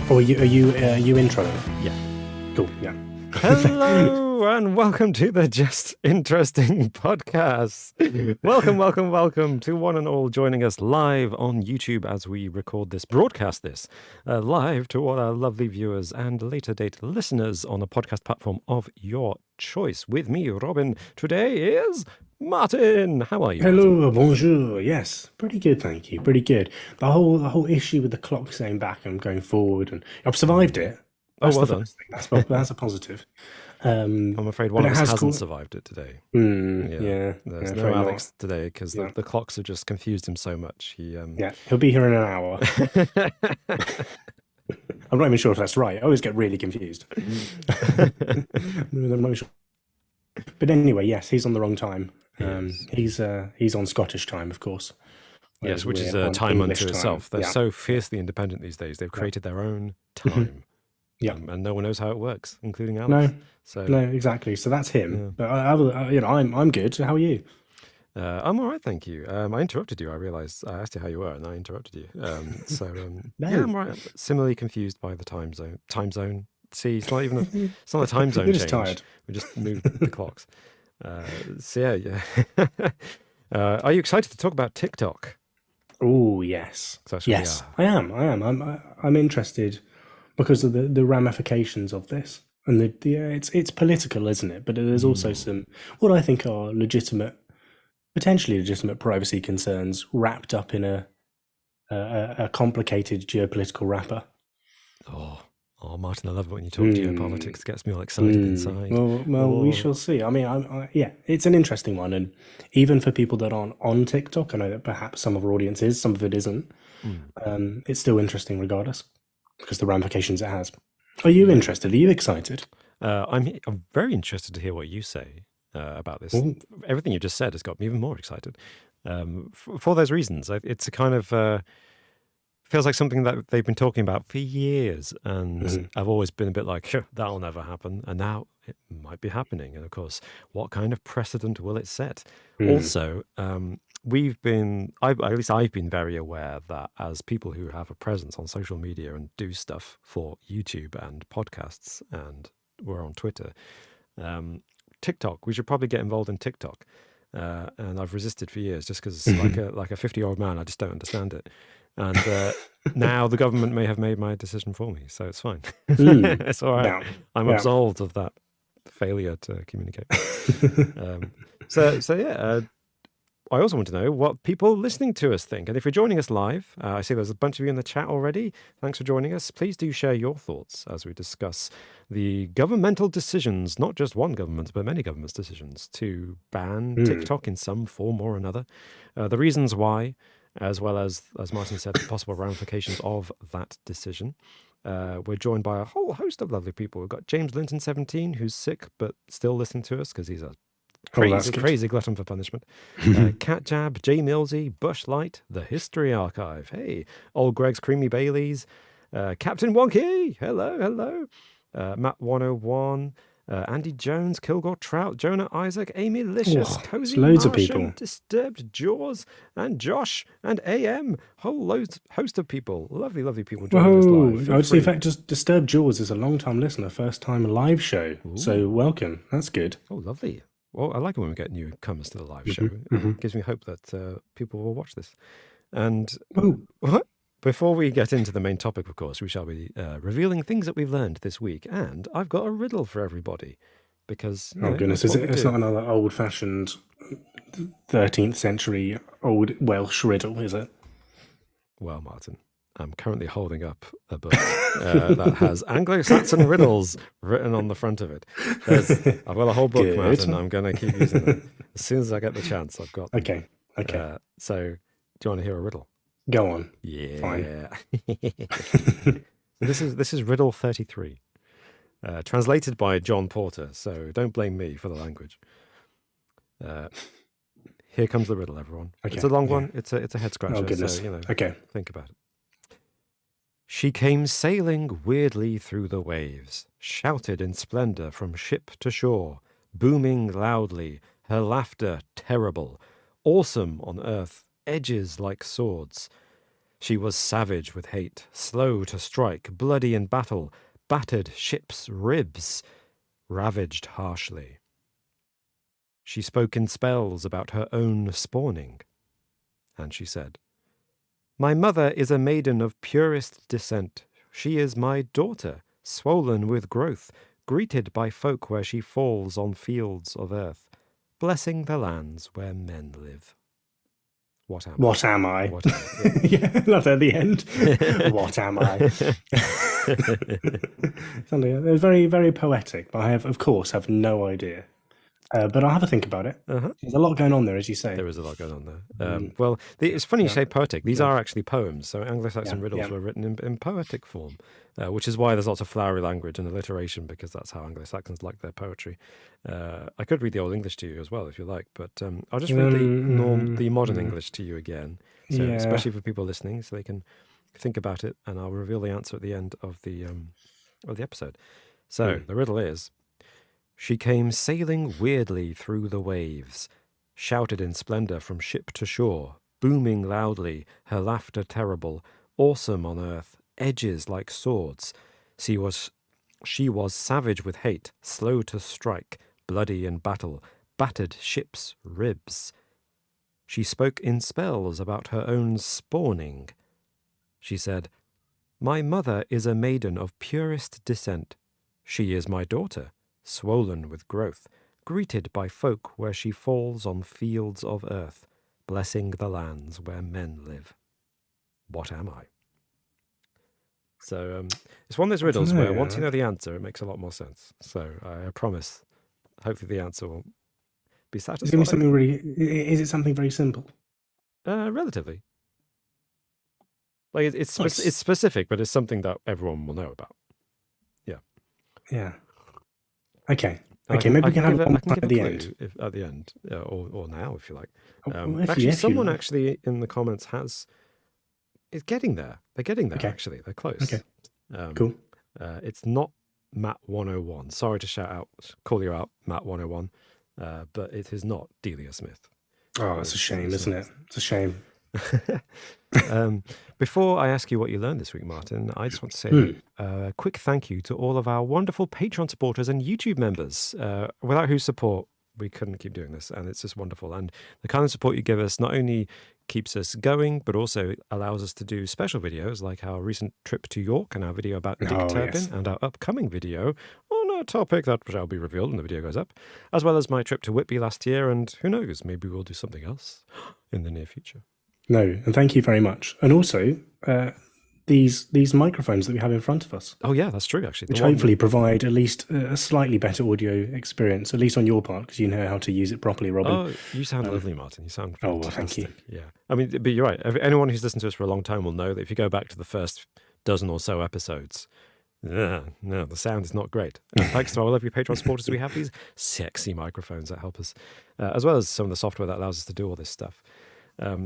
Or are you introing? Yeah. Cool. Yeah. Hello and welcome to the Just Interesting podcast. Welcome to one and all joining us live on YouTube as we broadcast this live to all our lovely viewers and later date listeners on a podcast platform of your choice. With me, Robin, today is Martin. How are you, Martin? Hello, bonjour. Yes, pretty good, thank you. Pretty good. The whole issue with the clock saying back and going forward, and I've survived it. That's well the done. first thing. That's a positive. I'm afraid one of us hasn't survived it today. There's no Alex today because the clocks have just confused him so much. He'll be here in an hour. I'm not even sure if that's right. I always get really confused. I'm not sure. But anyway, yes, he's on the wrong time. He's on Scottish time, of course. Yes, which is a time unto itself. They're so fiercely independent these days. They've created their own time. Yeah, and no one knows how it works, including Alex. No, exactly. So that's him. Yeah. But I'm good. How are you? I'm all right, thank you. I interrupted you. I realised I asked you how you were, and I interrupted you. No. Yeah, I'm right. Similarly confused by the time zone. See, it's not even a time zone change. Just tired. We just moved the clocks. Yeah. Are you excited to talk about TikTok? Oh yes, yes, I am. I'm interested because of the ramifications of this, and it's political, isn't it? But there's also some what I think are potentially legitimate privacy concerns wrapped up in a complicated geopolitical wrapper. Oh, Martin, I love it when you talk geopolitics. It gets me all excited inside. Well, we shall see. I mean, it's an interesting one, and even for people that aren't on TikTok, I know that perhaps some of our audience is, some of it isn't. It's still interesting regardless, because the ramifications it has. Are you interested? Are you excited? I'm very interested to hear what you say about this. Everything you just said has got me even more excited. For those reasons, it's a kind of feels like something that they've been talking about for years, and I've always been a bit like, that'll never happen, and now it might be happening. And of course, what kind of precedent will it set? Also, I've been very aware that as people who have a presence on social media and do stuff for YouTube and podcasts, and we're on Twitter, TikTok, we should probably get involved in TikTok. And I've resisted for years just because like a 50-year-old man, I just don't understand it. And now the government may have made my decision for me, so it's fine. It's all right. I'm absolved of that failure to communicate. I also want to know what people listening to us think. And if you're joining us live, I see there's a bunch of you in the chat already. Thanks for joining us. Please do share your thoughts as we discuss the governmental decisions, not just one government's, but many governments' decisions to ban TikTok in some form or another. The reasons why, as well as Martin said, the possible ramifications of that decision. We're joined by a whole host of lovely people. We've got James Linton, 17, who's sick, but still listening to us because he's a crazy glutton for punishment. Cat Jab, Jay Millsy, Bushlight, The History Archive. Hey, Old Greg's Creamy Baileys, Captain Wonky. Hello. Matt 101, Andy Jones, Kilgore Trout, Jonah Isaac, Amy Licious, Cozy loads Martian, of people. Disturbed Jaws, and Josh and AM. Host of people. Lovely people joining us live. I would say, in fact, just Disturbed Jaws is a long-time listener, first-time live show. Ooh. So welcome. That's good. Oh, lovely. Well, I like it when we get newcomers to the live show. It gives me hope that people will watch this. And what? Before we get into the main topic, of course, we shall be revealing things that we've learned this week. And I've got a riddle for everybody. Because goodness, it's not another old-fashioned 13th century old Welsh riddle, is it? Well, Martin, I'm currently holding up a book that has Anglo-Saxon riddles written on the front of it. I've got a whole book, Martin. I'm going to keep using it as soon as I get the chance. I've got them. Okay. So, do you want to hear a riddle? Go on. Yeah. Fine. This is Riddle 33, translated by John Porter. So don't blame me for the language. Here comes the riddle, everyone. Okay. It's a long one. It's a head scratcher. Oh goodness. So, okay. Think about it. She came sailing weirdly through the waves, shouted in splendor from ship to shore, booming loudly, her laughter terrible, awesome on earth, edges like swords. She was savage with hate, slow to strike, bloody in battle, battered ships' ribs, ravaged harshly. She spoke in spells about her own spawning. And she said, "My mother is a maiden of purest descent. She is my daughter, swollen with growth, greeted by folk where she falls on fields of earth, blessing the lands where men live." What am I? What am I? What am I? Yeah, that's at the end. What am I? Something very, very poetic, but I of course, have no idea. But I'll have a think about it. There's a lot going on there, as you say. There is a lot going on there. Well, it's funny you say poetic. These are actually poems. So Anglo-Saxon riddles were written in poetic form, which is why there's lots of flowery language and alliteration, because that's how Anglo-Saxons like their poetry. I could read the Old English to you as well, if you like, but I'll just read the modern English to you again, so especially for people listening, so they can think about it, and I'll reveal the answer at the end of the episode. So the riddle is: she came sailing weirdly through the waves, shouted in splendor from ship to shore, booming loudly, her laughter terrible, awesome on earth, edges like swords. She was savage with hate, slow to strike, bloody in battle, battered ships' ribs. She spoke in spells about her own spawning. She said, "My mother is a maiden of purest descent. She is my daughter, swollen with growth, greeted by folk where she falls on fields of earth, blessing the lands where men live. What am I?" So it's one of those riddles where once you know the answer, it makes a lot more sense. So I promise, hopefully the answer will be satisfying. Give me something really. Is it something very simple? Relatively. Like it's specific, but it's something that everyone will know about. Yeah. Yeah. Okay. Okay. Maybe we can have one at the end. At the end, or now, if you like. Actually, someone actually in the comments is getting there. They're getting there. Okay. Actually, they're close. Okay. Cool. It's not Matt 101. Sorry to call you out, Matt 101. But it is not Delia Smith. Oh, it's a shame, isn't it? It's a shame. Before I ask you what you learned this week, Martin, I just want to say a quick thank you to all of our wonderful Patreon supporters and YouTube members, without whose support we couldn't keep doing this, and it's just wonderful. And the kind of support you give us not only keeps us going, but also allows us to do special videos like our recent trip to York and our video about Dick Turpin, and our upcoming video on a topic that shall be revealed when the video goes up, as well as my trip to Whitby last year, and who knows, maybe we'll do something else in the near future. No, and thank you very much. And also, these microphones that we have in front of us. Oh yeah, that's true actually. Which hopefully provide at least a slightly better audio experience, at least on your part, because you know how to use it properly, Robin. Oh, you sound lovely, Martin. You sound fantastic. Oh, well, thank you. Yeah. I mean, but you're right. Anyone who's listened to us for a long time will know that if you go back to the first dozen or so episodes, no, the sound is not great. And thanks to our lovely Patreon supporters, we have these sexy microphones that help us, as well as some of the software that allows us to do all this stuff.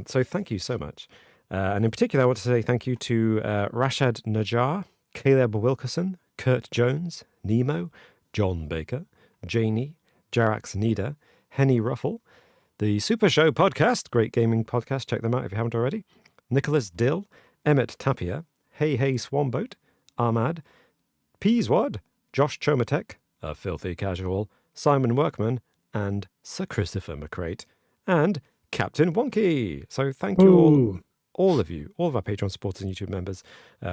So thank you so much. And in particular, I want to say thank you to Rashad Najjar, Caleb Wilkerson, Kurt Jones, Nemo, John Baker, Janie, Jarax Nida, Henny Ruffle, the Super Show podcast, great gaming podcast, check them out if you haven't already, Nicholas Dill, Emmett Tapia, Hey Swanboat, Ahmad, Peaswad, Josh Chomatek, A Filthy Casual, Simon Workman, and Sir Christopher McCrate, and Captain Wonky. So thank you all of you, all of our Patreon supporters and YouTube members,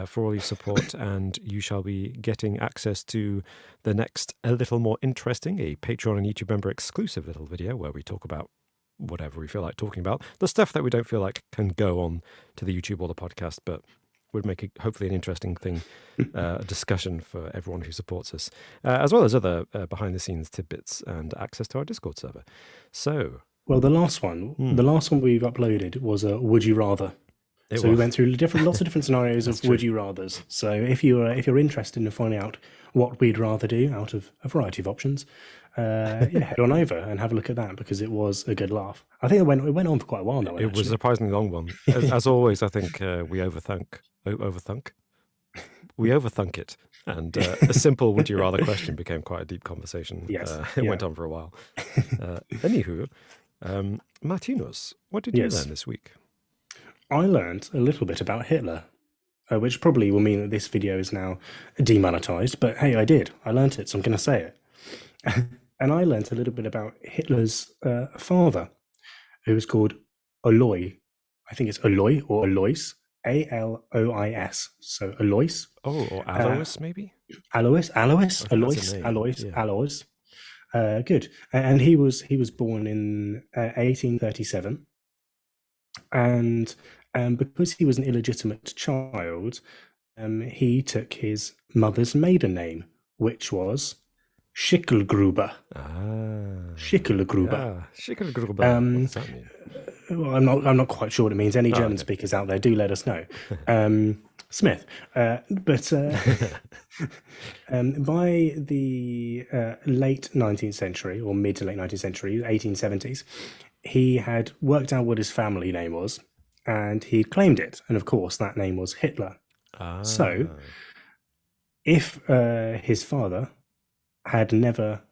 for all your support, and you shall be getting access to the next a little more interesting, a Patreon and YouTube member exclusive little video where we talk about whatever we feel like talking about, the stuff that we don't feel like can go on to the YouTube or the podcast, but would make it hopefully an interesting thing, a discussion for everyone who supports us, as well as other behind-the-scenes tidbits and access to our Discord server. So... Well, the last one we've uploaded was a Would You Rather. We went through lots of different scenarios of Would You Rathers. So if you're interested in finding out what we'd rather do out of a variety of options, head on over and have a look at that, because it was a good laugh. I think it went on for quite a while now. It was a surprisingly long one. As always, I think we overthunk. We overthunk it. And a simple Would You Rather question became quite a deep conversation. Yes. It went on for a while. Anywho... Martinos, what did you learn this week? I learned a little bit about Hitler, which probably will mean that this video is now demonetized. But hey, I did. I learned it, so I'm going to say it. And I learned a little bit about Hitler's father, who was called Alois. I think it's Alois or Alois, Alois. So Alois. Oh, or Alois, maybe? Alois, I think that's Alois, a name. Alois, Yeah. Alois. Good. And he was born in 1837, and because he was an illegitimate child, he took his mother's maiden name, which was Schickelgruber. Schickelgruber. Yeah, Schickelgruber. What does that mean? Well, I'm not quite sure what it means. Any German Okay. speakers out there, do let us know. Smith. But by the late 19th century, or mid to late 19th century, 1870s, he had worked out what his family name was, and he claimed it. And of course, that name was Hitler. So, if his father had never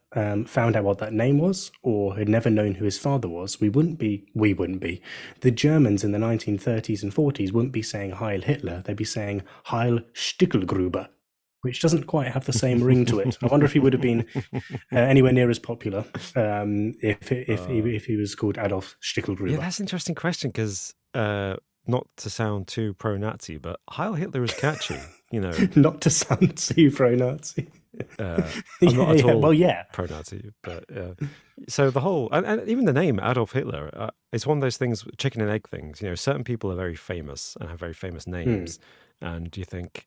found out what that name was, or had never known who his father was, we wouldn't be. The Germans in the 1930s and 40s wouldn't be saying Heil Hitler. They'd be saying Heil Stickelgruber, which doesn't quite have the same ring to it. I wonder if he would have been anywhere near as popular if he was called Adolf Stickelgruber. Yeah, that's an interesting question because not to sound too pro-Nazi, but Heil Hitler is catchy, you know. Not to sound too pro-Nazi. I'm not at all well, pro-Nazi, but so the whole, and even the name Adolf Hitler, it's one of those things, chicken and egg things. You know, certain people are very famous and have very famous names, and you think,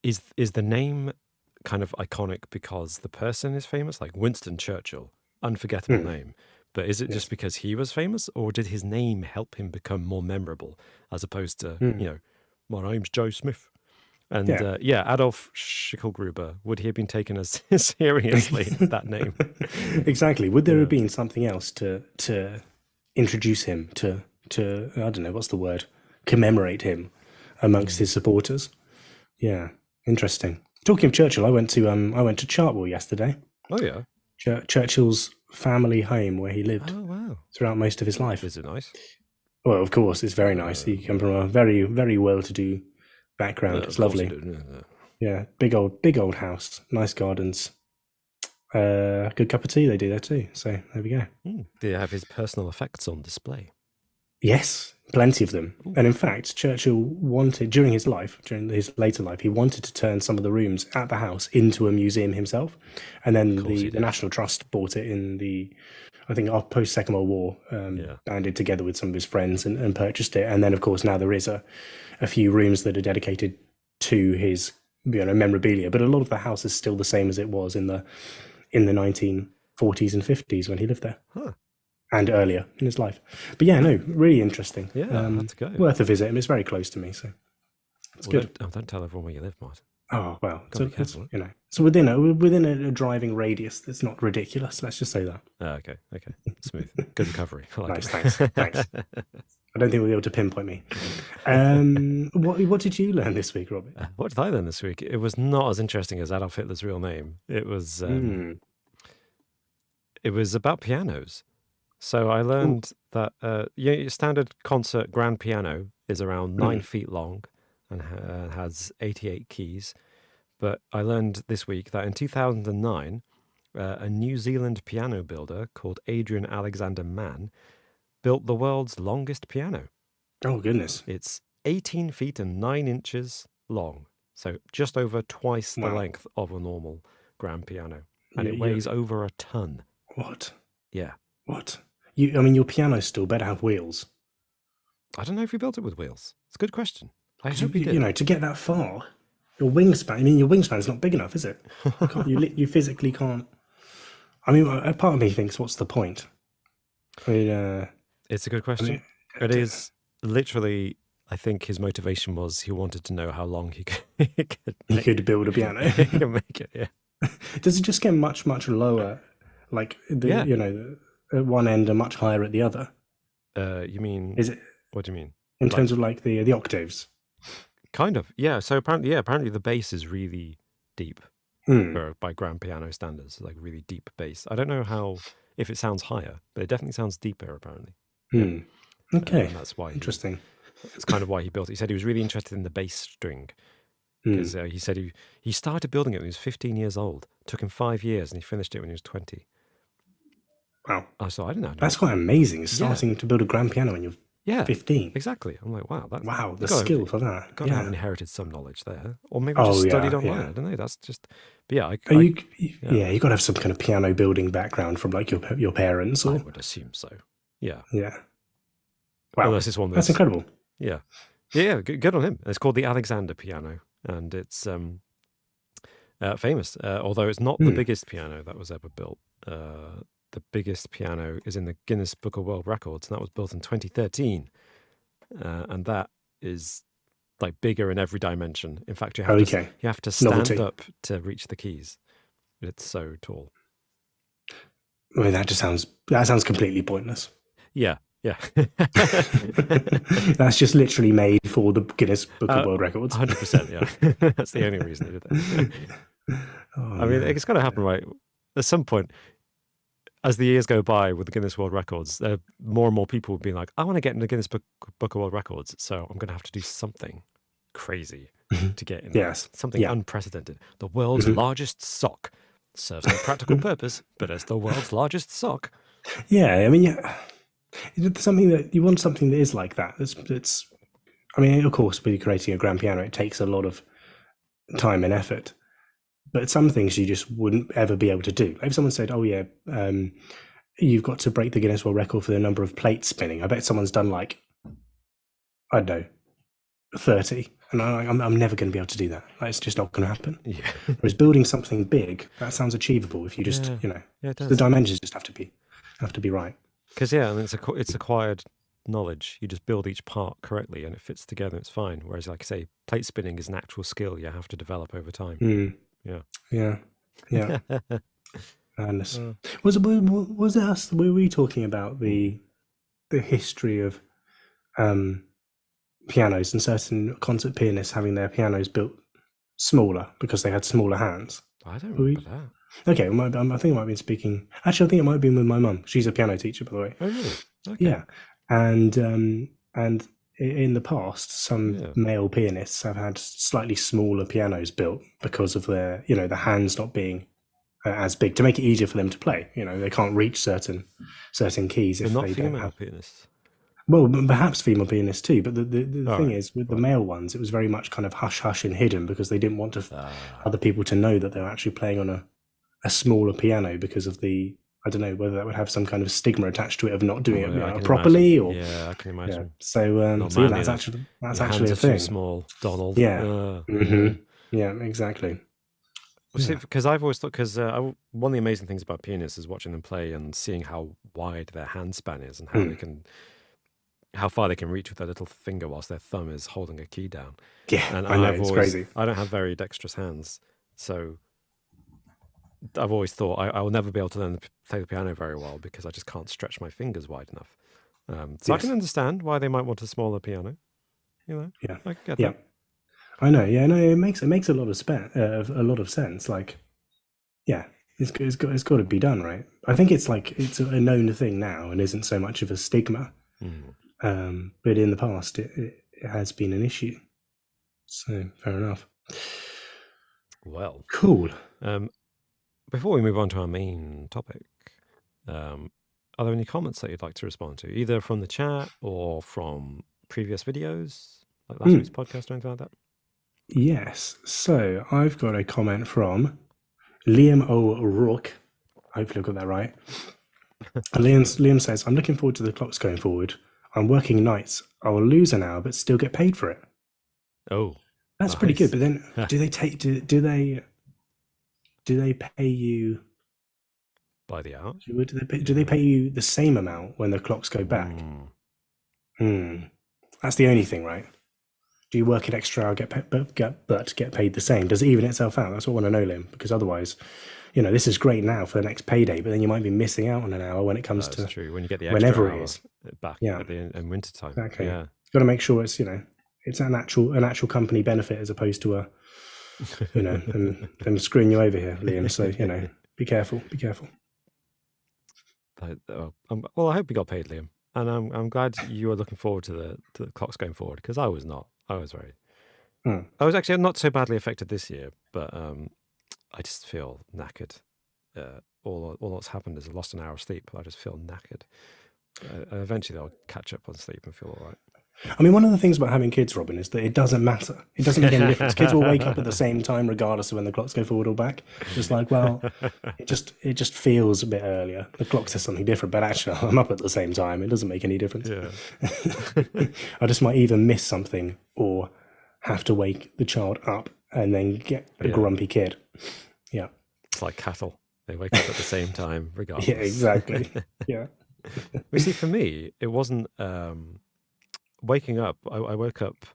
is the name kind of iconic because the person is famous? Like Winston Churchill, unforgettable name. But is it just because he was famous, or did his name help him become more memorable, as opposed to, you know, my name's Joe Smith? And Adolf Schickelgruber, would he have been taken as seriously, that name? Exactly. Would there have been something else to introduce him to I don't know, what's the word? Commemorate him amongst his supporters? Yeah, interesting. Talking of Churchill, I went to Chartwell yesterday. Oh yeah, Churchill's family home where he lived throughout most of his life. Is it nice? Well, of course, it's very nice. He came from a very, very well-to-do background. It's lovely. Yeah, big old house, nice gardens. Good cup of tea they do there too. So there we go. Do you have his personal effects on display? Yes, plenty of them. And in fact, Churchill wanted, during his later life, he wanted to turn some of the rooms at the house into a museum himself. And then the National Trust bought it in I think post Second World War, banded together with some of his friends and purchased it. And then, of course, now there is a few rooms that are dedicated to his memorabilia. But a lot of the house is still the same as it was in the 1940s and 50s when he lived there. Huh. And earlier in his life. But yeah, no, really interesting. Yeah, I had to go. Worth a visit. And it's very close to me, so it's good. Don't tell everyone where you live, Martin. Oh, well, so within a driving radius that's not ridiculous. Let's just say that. Okay. Smooth. Good recovery. I like nice, thanks. I don't think we'll be able to pinpoint me. What did you learn this week, Robbie? What did I learn this week? It was not as interesting as Adolf Hitler's real name. It was about pianos. So I learned that your standard concert grand piano is around 9 feet long and has 88 keys. But I learned this week that in 2009, a New Zealand piano builder called Adrian Alexander Mann built the world's longest piano. Oh, goodness. It's 18 feet and 9 inches long. So just over twice the length of a normal grand piano. And it weighs over a ton. What? Yeah. What? Your piano still better have wheels. I don't know if he built it with wheels. It's a good question. I hope he did. To get that far, your wingspan is not big enough, is it? You physically can't. A part of me thinks, what's the point? It's a good question. It is literally, I think his motivation was he wanted to know how long he could build a piano. He could make it, yeah. Does it just get much, much lower? Like, at one end and much higher at the other? You mean... Is it? What do you mean? In terms of like the octaves? Kind of, yeah. So apparently the bass is really deep by grand piano standards, like really deep bass. I don't know if it sounds higher, but it definitely sounds deeper apparently. Okay, and that's why interesting. It's kind of why he built it. He said he was really interested in the bass string because Mm. he said he started building it when he was 15 years old. It took him 5 years, and he finished it when he was 20. Wow. I thought, I didn't know. That's quite amazing. Yeah. Starting to build a grand piano when you're Yeah, 15. exactly. I'm like, wow, Wow, the you gotta, skill for that. got to have Yeah. inherited some knowledge there, or maybe Oh, just studied yeah, online. yeah. I don't know. That's just, but yeah, Yeah, you got to have some kind of piano building background from like your parents, I or would assume so. Yeah. yeah. Wow, Unless it's one that's incredible. Yeah, good on him. It's called the Alexander piano, and it's famous. Although it's not the biggest piano that was ever built. The biggest piano is in the Guinness Book of World Records, and that was built in 2013. And that is like bigger in every dimension. In fact, you have to stand up to reach the keys. It's so tall. I mean, that sounds completely pointless. Yeah. That's just literally made for the Guinness Book of World Records. 100%, yeah. That's the only reason they did that. I mean, it's got to happen, right? At some point, as the years go by with the Guinness World Records, more and more people will be like, I want to get in the Guinness Book of World Records, so I'm going to have to do something crazy to get in. Yes. Something unprecedented. The world's largest sock serves no practical purpose, but it's the world's largest sock. Yeah, I mean, something that you want, something that is like that. It's. I mean, of course, with creating a grand piano, it takes a lot of time and effort. But some things you just wouldn't ever be able to do. Like if someone said, "Oh yeah, you've got to break the Guinness World Record for the number of plates spinning," I bet someone's done like, I don't know, 30, and I'm never going to be able to do that. Like, it's just not going to happen. Yeah. Whereas building something big, that sounds achievable if you just, the dimensions just have to be right. Because and it's acquired knowledge. You just build each part correctly, and it fits together. It's fine. Whereas, like I say, plate spinning is an actual skill you have to develop over time. Yeah. Madness. Was it us? Were we talking about the history of pianos and certain concert pianists having their pianos built smaller because they had smaller hands? I don't remember that. Okay, I think I might be speaking. Actually, I think it might have been with my mum. She's a piano teacher, by the way. Oh, really? Okay. Yeah, and in the past, some male pianists have had slightly smaller pianos built because of their, the hands not being as big, to make it easier for them to play. They can't reach certain keys if they don't have pianists. Well, perhaps female pianists too, but the thing is, with the male ones, it was very much kind of hush and hidden because they didn't want other people to know that they were actually playing on a smaller piano because of the, I don't know whether that would have some kind of stigma attached to it of not doing it properly, or I can imagine. Yeah. So that's actually a thing. Too small, Donald. Yeah. Yeah, exactly. Well, see, because I've always thought, one of the amazing things about pianists is watching them play and seeing how wide their hand span is and how far they can reach with their little finger whilst their thumb is holding a key down. Yeah, and I know, it's crazy. I don't have very dexterous hands, so I've always thought I will never be able to learn to play the piano very well because I just can't stretch my fingers wide enough. So I can understand why they might want a smaller piano. Yeah, I get that. I know. Yeah, no, it makes a lot of sense. Like, yeah, it's got to be done, right? I think it's a known thing now and isn't so much of a stigma. But in the past, it has been an issue. So fair enough. Well, cool. Before we move on to our main topic, are there any comments that you'd like to respond to, either from the chat or from previous videos, like last week's podcast or anything like that? Yes. So I've got a comment from Liam O'Rourke. Hopefully I've got that right. Liam says, "I'm looking forward to the clocks going forward. I'm working nights. I will lose an hour, but still get paid for it." Oh, that's nice. Pretty good. But then, do they pay you by the hour? Do they pay you the same amount when the clocks go back? That's the only thing, right? Do you work an extra hour, but get paid the same? Does it even itself out? That's what I want to know, Liam. Because otherwise, this is great now for the next payday, but then you might be missing out on an hour when it comes to true. When you get the extra whenever hour it is back in winter time. Exactly. Yeah, you've got to make sure it's it's an actual company benefit as opposed to them screwing you over here, Liam. So be careful. Well, I hope you got paid, Liam. and I'm glad you are looking forward to the clocks going forward, because I was not. I was very. I was actually not so badly affected this year, but I just feel knackered. All that's happened is I lost an hour of sleep. I just feel knackered. Eventually, I'll catch up on sleep and feel all right. I mean, one of the things about having kids, Robin, is that it doesn't matter. It doesn't make any difference. Kids will wake up at the same time, regardless of when the clocks go forward or back. Just like, well, it just feels a bit earlier. The clock says something different, but actually, I'm up at the same time. It doesn't make any difference. Yeah. I just might either miss something or have to wake the child up and then get a grumpy kid. Yeah, it's like cattle. They wake up at the same time, regardless. Yeah, exactly. Yeah. You see, for me, it wasn't waking up. I woke up.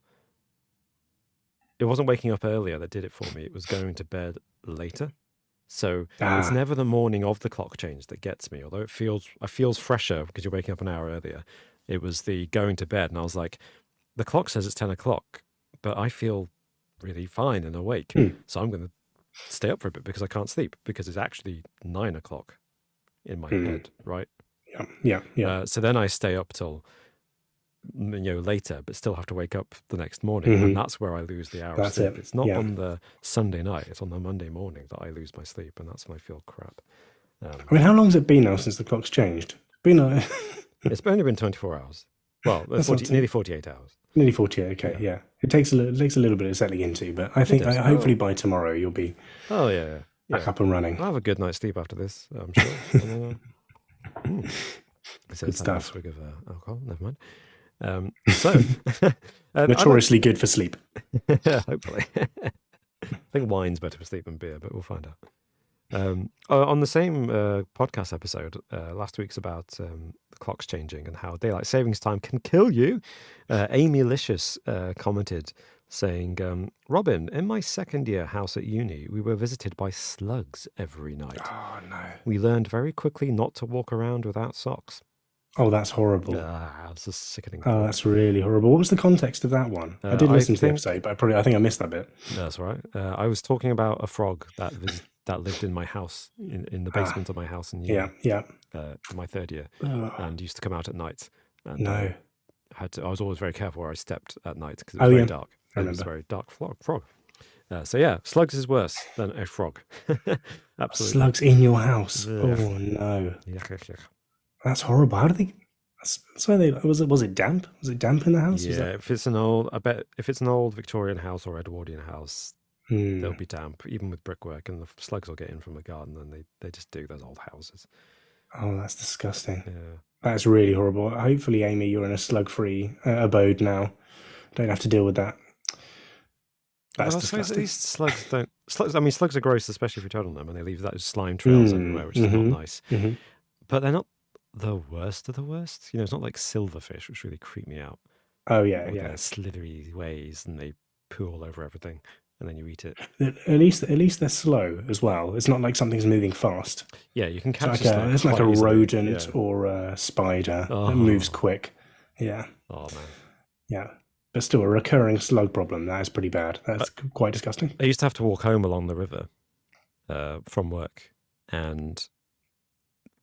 It wasn't waking up earlier that did it for me. It was going to bed later. So it's never the morning of the clock change that gets me. Although it feels fresher because you're waking up an hour earlier. It was the going to bed, and I was like, the clock says it's 10 o'clock, but I feel really fine and awake. So I'm going to stay up for a bit because I can't sleep, because it's actually 9 o'clock in my head, right? Yeah. So then I stay up till later, but still have to wake up the next morning, and that's where I lose the hour of sleep. It's not on the Sunday night; it's on the Monday morning that I lose my sleep, and that's when I feel crap. I mean, how long has it been now since the clock's changed? It's only been 24 hours. Well, nearly 48 hours. Nearly 48. Okay, yeah. It takes a little bit of settling into, but I think hopefully by tomorrow you'll be back up and running. I'll have a good night's sleep after this, I'm sure. Good stuff. Swig of alcohol. Never mind. So notoriously good for sleep. Hopefully. I think wine's better for sleep than beer, but we'll find out. On the same podcast episode, last week's about the clocks changing and how daylight savings time can kill you. Amy Licious commented saying, Robin, in my second year house at uni, we were visited by slugs every night. Oh, no. We learned very quickly not to walk around without socks. Oh, that's horrible. It's a sickening. Oh, that's really horrible. What was the context of that one? I did listen to the episode, but I think I missed that bit. That's right. I was talking about a frog that lived in my house, in the basement of my house in uni. Yeah. My third year, and used to come out at night. And no. I was always very careful where I stepped at night because it was very dark. It was a very dark frog. So yeah, slugs is worse than a frog. Absolutely. Slugs in your house. Oh no. Yuck. That's horrible. How do they? So was it damp? Was it damp in the house? Yeah. If it's an old Victorian house or Edwardian house, they'll be damp, even with brickwork, and the slugs will get in from the garden, and they just do those old houses. Oh, that's disgusting. Yeah. That's really horrible. Hopefully, Amy, you're in a slug-free abode now. Don't have to deal with that. That's disgusting. These slugs don't. Slugs are gross, especially if you tread on them, and they leave those slime trails everywhere, which is not nice. But they're not the worst of the worst. It's not like silverfish, which really creep me out. Oh yeah, their slithery ways, and they poo all over everything, and then you eat it. At least they're slow as well. It's not like something's moving fast. Yeah, you can catch it's like a rodent or a spider that moves quick. Yeah. Oh man. Yeah. But still, a recurring slug problem. That is pretty bad. That's quite disgusting. I used to have to walk home along the river from work, and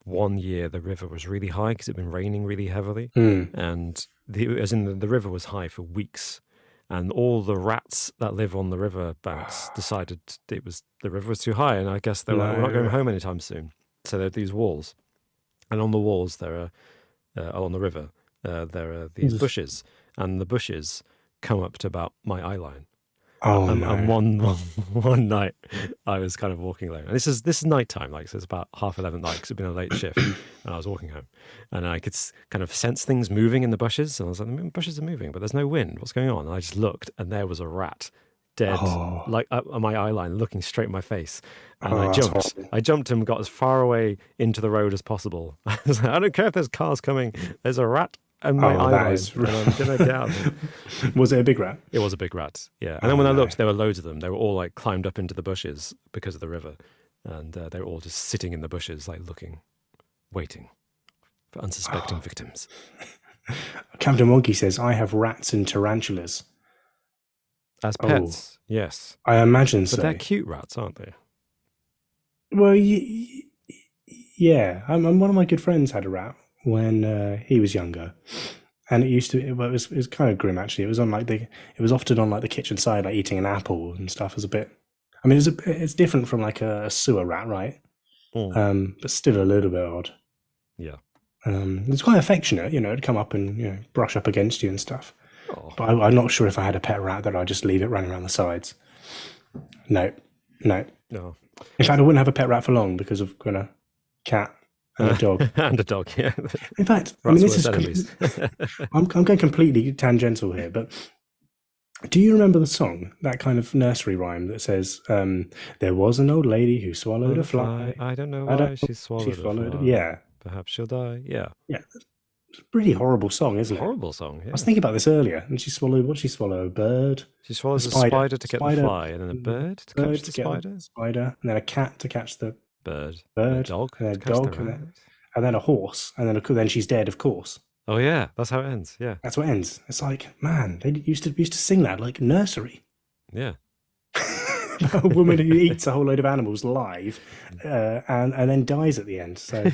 one year the river was really high because it'd been raining really heavily, and the river was high for weeks, and all the rats that live on the river banks decided the river was too high, and I guess they were like, we're not going home anytime soon. So there are these walls, and on the walls there are along the river there are these bushes. And the bushes come up to about my eye line. Oh, no. And one night, I was kind of walking alone. And this is nighttime, so it's about 11:30 night because it'd been a late shift. And I was walking home, and I could kind of sense things moving in the bushes. And I was like, the bushes are moving, but there's no wind. What's going on? And I just looked, and there was a rat dead, up on my eye line, looking straight in my face. And I jumped. I jumped and got as far away into the road as possible. I was like, I don't care if there's cars coming. There's a rat. And my eye line, and I'm gonna get out of it. Was it a big rat? It was a big rat, yeah. And then when I looked, there were loads of them. They were all climbed up into the bushes because of the river, and they were all just sitting in the bushes, looking, waiting for unsuspecting victims. Captain Monkey says, "I have rats and tarantulas as pets." Yes, I imagine so. But they're cute rats, aren't they? Well, yeah. One of my good friends had a rat when he was younger, and it was kind of grim actually. It was on like it was often on like the kitchen side, like eating an apple and stuff. It was a bit. I mean, it's different from like a sewer rat, right? But still a little bit odd. Yeah. It's quite affectionate, it'd come up and brush up against you and stuff. Oh. But I'm not sure if I had a pet rat that I'd just leave it running around the sides. No. In fact, I wouldn't have a pet rat for long because of a cat and a dog. And a dog, yeah. In fact, I mean, this is I'm going completely tangential here, but do you remember the song, that kind of nursery rhyme that says, there was an old lady who swallowed a fly. I don't know why she swallowed a fly. Yeah. Perhaps she'll die. Yeah. Yeah. It's a pretty horrible song, isn't it? Horrible song, yeah. I was thinking about this earlier, and what'd she swallow? A bird? She swallows a spider to get the fly, and then a bird to catch the spider, and then a cat to catch the bird. And a dog and then a horse, and then she's dead, of course. Oh yeah, that's how it ends. Yeah, that's what ends. It's like, man, they used to sing that like nursery. Yeah. A woman who eats a whole load of animals live, and then dies at the end. So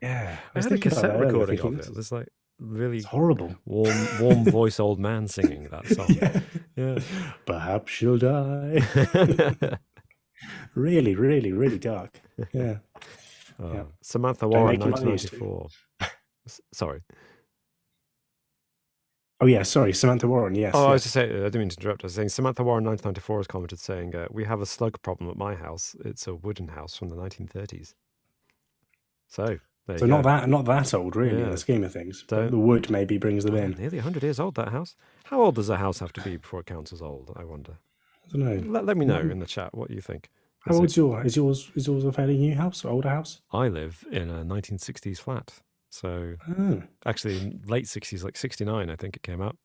yeah, I had a cassette recording of it. It's like really horrible, warm voice old man singing that song. Yeah. Perhaps she'll die. Really, really, really dark. Yeah. Samantha Warren, 1994. Sorry. Oh, yeah, sorry, Samantha Warren, yes. I was just saying, I didn't mean to interrupt. I was saying Samantha Warren, 1994, has commented saying, we have a slug problem at my house. It's a wooden house from the 1930s. So, not that old, really, in the scheme of things. But the wood maybe brings them in. Nearly 100 years old, that house. How old does a house have to be before it counts as old, I wonder? I don't know. Let me know in the chat what you think. How old's yours? Is yours a fairly new house or older house? I live in a 1960s flat. So, actually, in late 60s, like 69, I think it came out.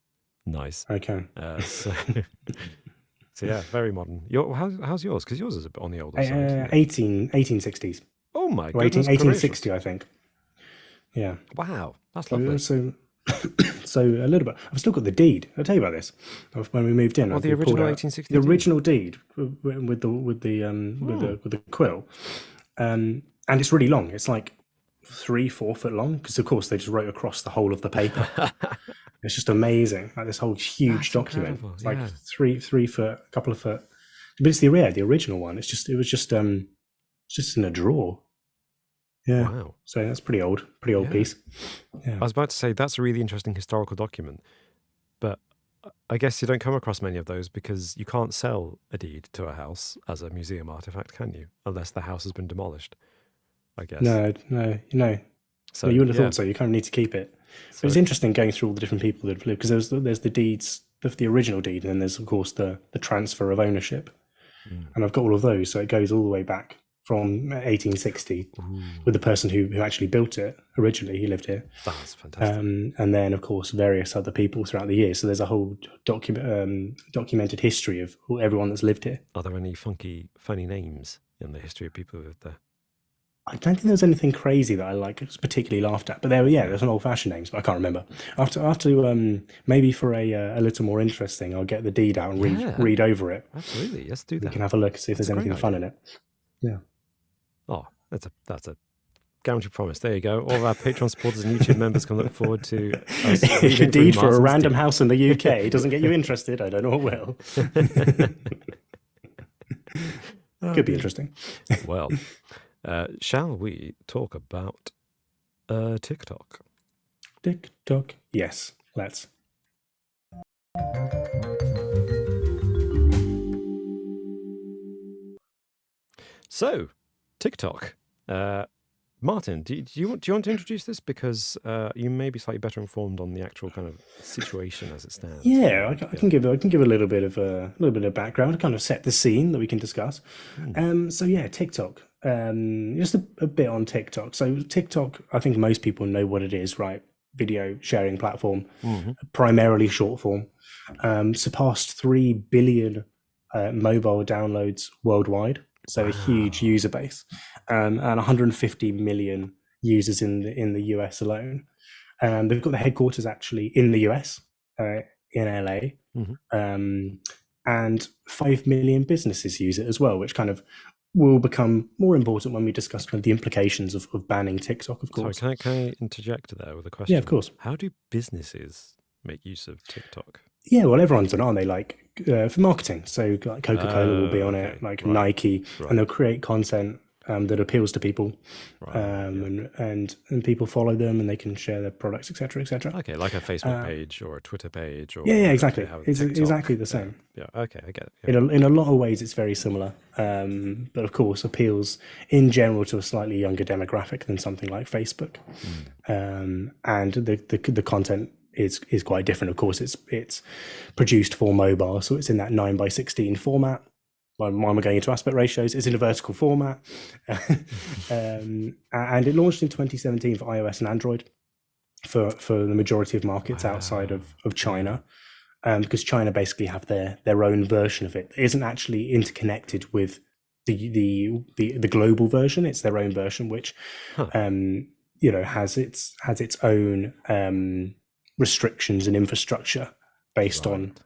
Nice. Okay. So yeah, very modern. How's yours? Because yours is a bit on the older side. 1860s. Oh my goodness. 1860, I think. Yeah. Wow, that's lovely. So a little bit. I've still got the deed. I'll tell you about this. When we moved in, the original 1860. The original deed with the quill, and it's really long. It's like 3-4 foot long because, of course, they just wrote across the whole of the paper. It's just amazing. Like this whole huge document. It's like 3 foot, a couple of foot. But it's the original one. It was just in a drawer. Yeah. Wow. So that's pretty old piece. Yeah. I was about to say that's a really interesting historical document, but I guess you don't come across many of those because you can't sell a deed to a house as a museum artifact, can you? Unless the house has been demolished, I guess. No. So you wouldn't have thought so. You kind of need to keep it. So it's interesting going through all the different people that have lived, because there's the deeds, the original deed, and then there's, of course, the transfer of ownership. And I've got all of those, so it goes all the way back from 1860 with the person who actually built it originally. He lived here. That's fantastic. And then, of course, various other people throughout the years. So there's a whole documented history of everyone that's lived here. Are there any funny names in the history of people who lived there? I don't think there's anything crazy that I particularly laughed at. But there's some old-fashioned names, but I can't remember. After maybe for a little more interesting, I'll get the deed out and read over it. Absolutely, let's do that. We can have a look, see if there's anything fun in it. Yeah. Oh, that's a guaranteed promise. There you go. All of our Patreon supporters and YouTube members can look forward to us. If a deed for a random house in the UK doesn't get you interested, I don't know what will. Could be interesting. Well, shall we talk about TikTok? TikTok. Yes, let's. So, TikTok. Martin, do you want to introduce this, because you may be slightly better informed on the actual kind of situation as it stands? Yeah, I can give a little bit of background to kind of set the scene that we can discuss. So yeah, TikTok. Just a bit on TikTok. So TikTok, I think most people know what it is, right? Video sharing platform, primarily short form. Surpassed 3 billion mobile downloads worldwide. So a huge user base, and 150 million users in the US alone. They've got the headquarters actually in the US, in LA, and 5 million businesses use it as well, which kind of will become more important when we discuss kind of the implications of banning TikTok, of Sorry, course. can I interject there with a Yeah, of question? course. How do businesses make use of TikTok? Yeah, well, everyone's on, aren't they? Like for marketing, so like Coca-Cola will be Oh, on it, okay. like Right. Nike, and Right. they'll create content that appeals to people, Right. Yeah. and people follow them, and they can share their products, etc., etc. Okay, like a Facebook page or a Twitter page, Yeah, yeah, or they exactly. have a It's exactly TikTok. the Yeah. same. Yeah. Okay, I get it. Yeah. In a lot of ways, it's very similar, but of course, appeals in general to a slightly younger demographic than something like Facebook, Mm. and the content is quite different. Of course, it's produced for mobile, so it's in that 9:16 format. Why am I going into aspect ratios? It's in a vertical format, and it launched in 2017 for iOS and Android for the majority of markets outside Wow. of Yeah. China, because China basically have their own version of it. It isn't actually interconnected with the global version. It's their own version, which Huh. has its own restrictions and infrastructure based on Right.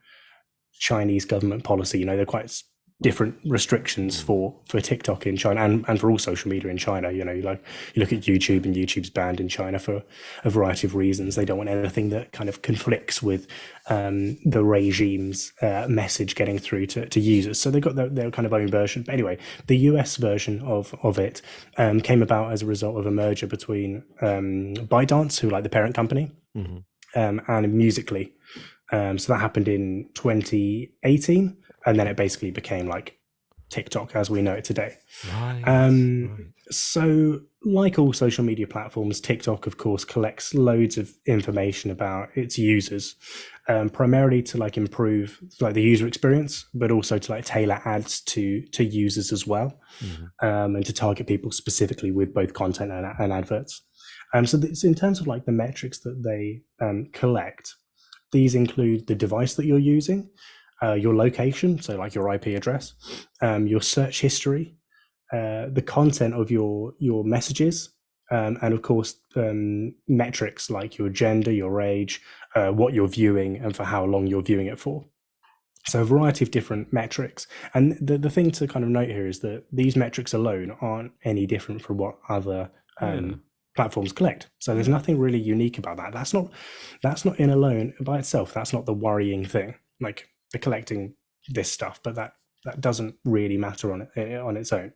Chinese government policy. They're quite different restrictions Mm. for TikTok in China and for all social media in China. You look at YouTube, and YouTube's banned in China for a variety of reasons. They don't want anything that kind of conflicts with the regime's message getting through to users. So they've got their kind of own version. But anyway, the US version of it came about as a result of a merger between ByteDance, who are like the parent company, Mm-hmm. and Musically. So that happened in 2018, and then it basically became like TikTok as we know it today. Right. Right. So, like all social media platforms, TikTok, of course, collects loads of information about its users, primarily to like improve like the user experience, but also to like tailor ads to users as well, Mm-hmm. and to target people specifically with both content and adverts. So, in terms of like the metrics that they collect, these include the device that you're using, your location, so like your IP address, your search history, the content of your messages, and of course metrics like your gender, your age, what you're viewing, and for how long you're viewing it for. So a variety of different metrics. And the thing to kind of note here is that these metrics alone aren't any different from what other Yeah. platforms collect. So there's Yeah. nothing really unique about that. That's not in alone by itself. That's not the worrying thing. Like they're collecting this stuff, but that doesn't really matter on its own.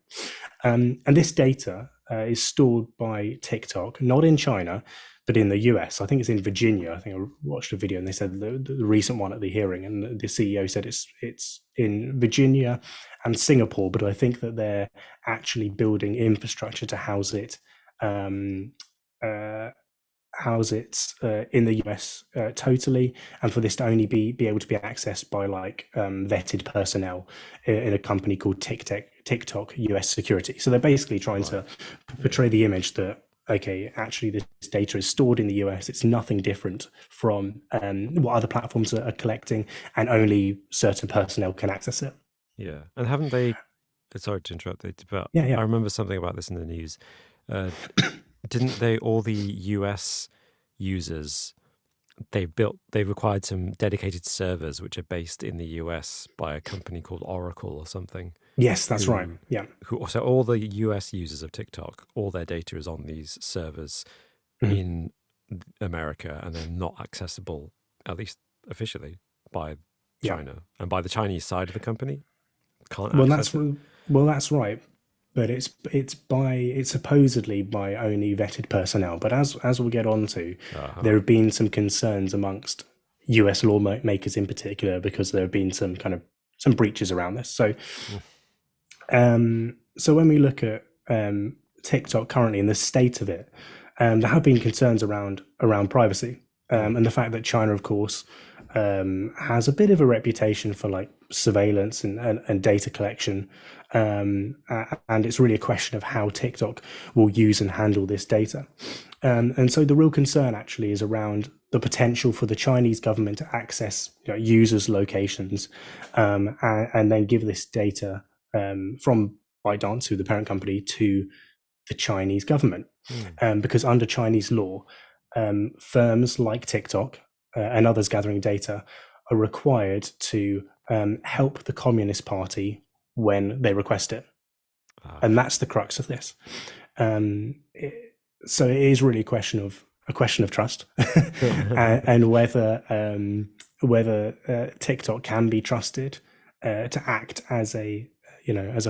And this data is stored by TikTok, not in China, but in the US. I think it's in Virginia. I think I watched a video and they said the recent one at the hearing, and the CEO said it's in Virginia and Singapore, but I think that they're actually building infrastructure to house it. In the US totally, and for this to only be able to be accessed by like vetted personnel in a company called TikTok US Security. So they're basically trying to portray the image that okay, actually this data is stored in the US. It's nothing different from what other platforms are collecting, and only certain personnel can access it. Yeah. And haven't they? Sorry to interrupt, but Yeah, I yeah. remember something about this in the news. Uh, didn't they? All the US users they required some dedicated servers which are based in the US by a company called Oracle or something. Yes, that's right. Who Yeah. who so all the US users of TikTok, all their data is on these servers Mhm. in America, and they're not accessible, at least officially, by Yeah. China and by the Chinese side of the company. Can't Well, access it. that's right. But it's supposedly by only vetted personnel. But as we'll get on to, there Uh-huh. have been some concerns amongst US lawmakers in particular, because there have been some breaches around this. Mm. So when we look at TikTok currently and the state of it, there have been concerns around privacy, and the fact that China, of course, has a bit of a reputation for like surveillance and data collection, and it's really a question of how TikTok will use and handle this data. And so the real concern actually is around the potential for the Chinese government to access users' locations, and then give this data from ByteDance, who the parent company, to the Chinese government. Mm. Because under Chinese law, firms like TikTok and others gathering data are required to help the Communist Party when they request it. And that's the crux of this. So it is really a question of trust, and whether TikTok can be trusted to act as a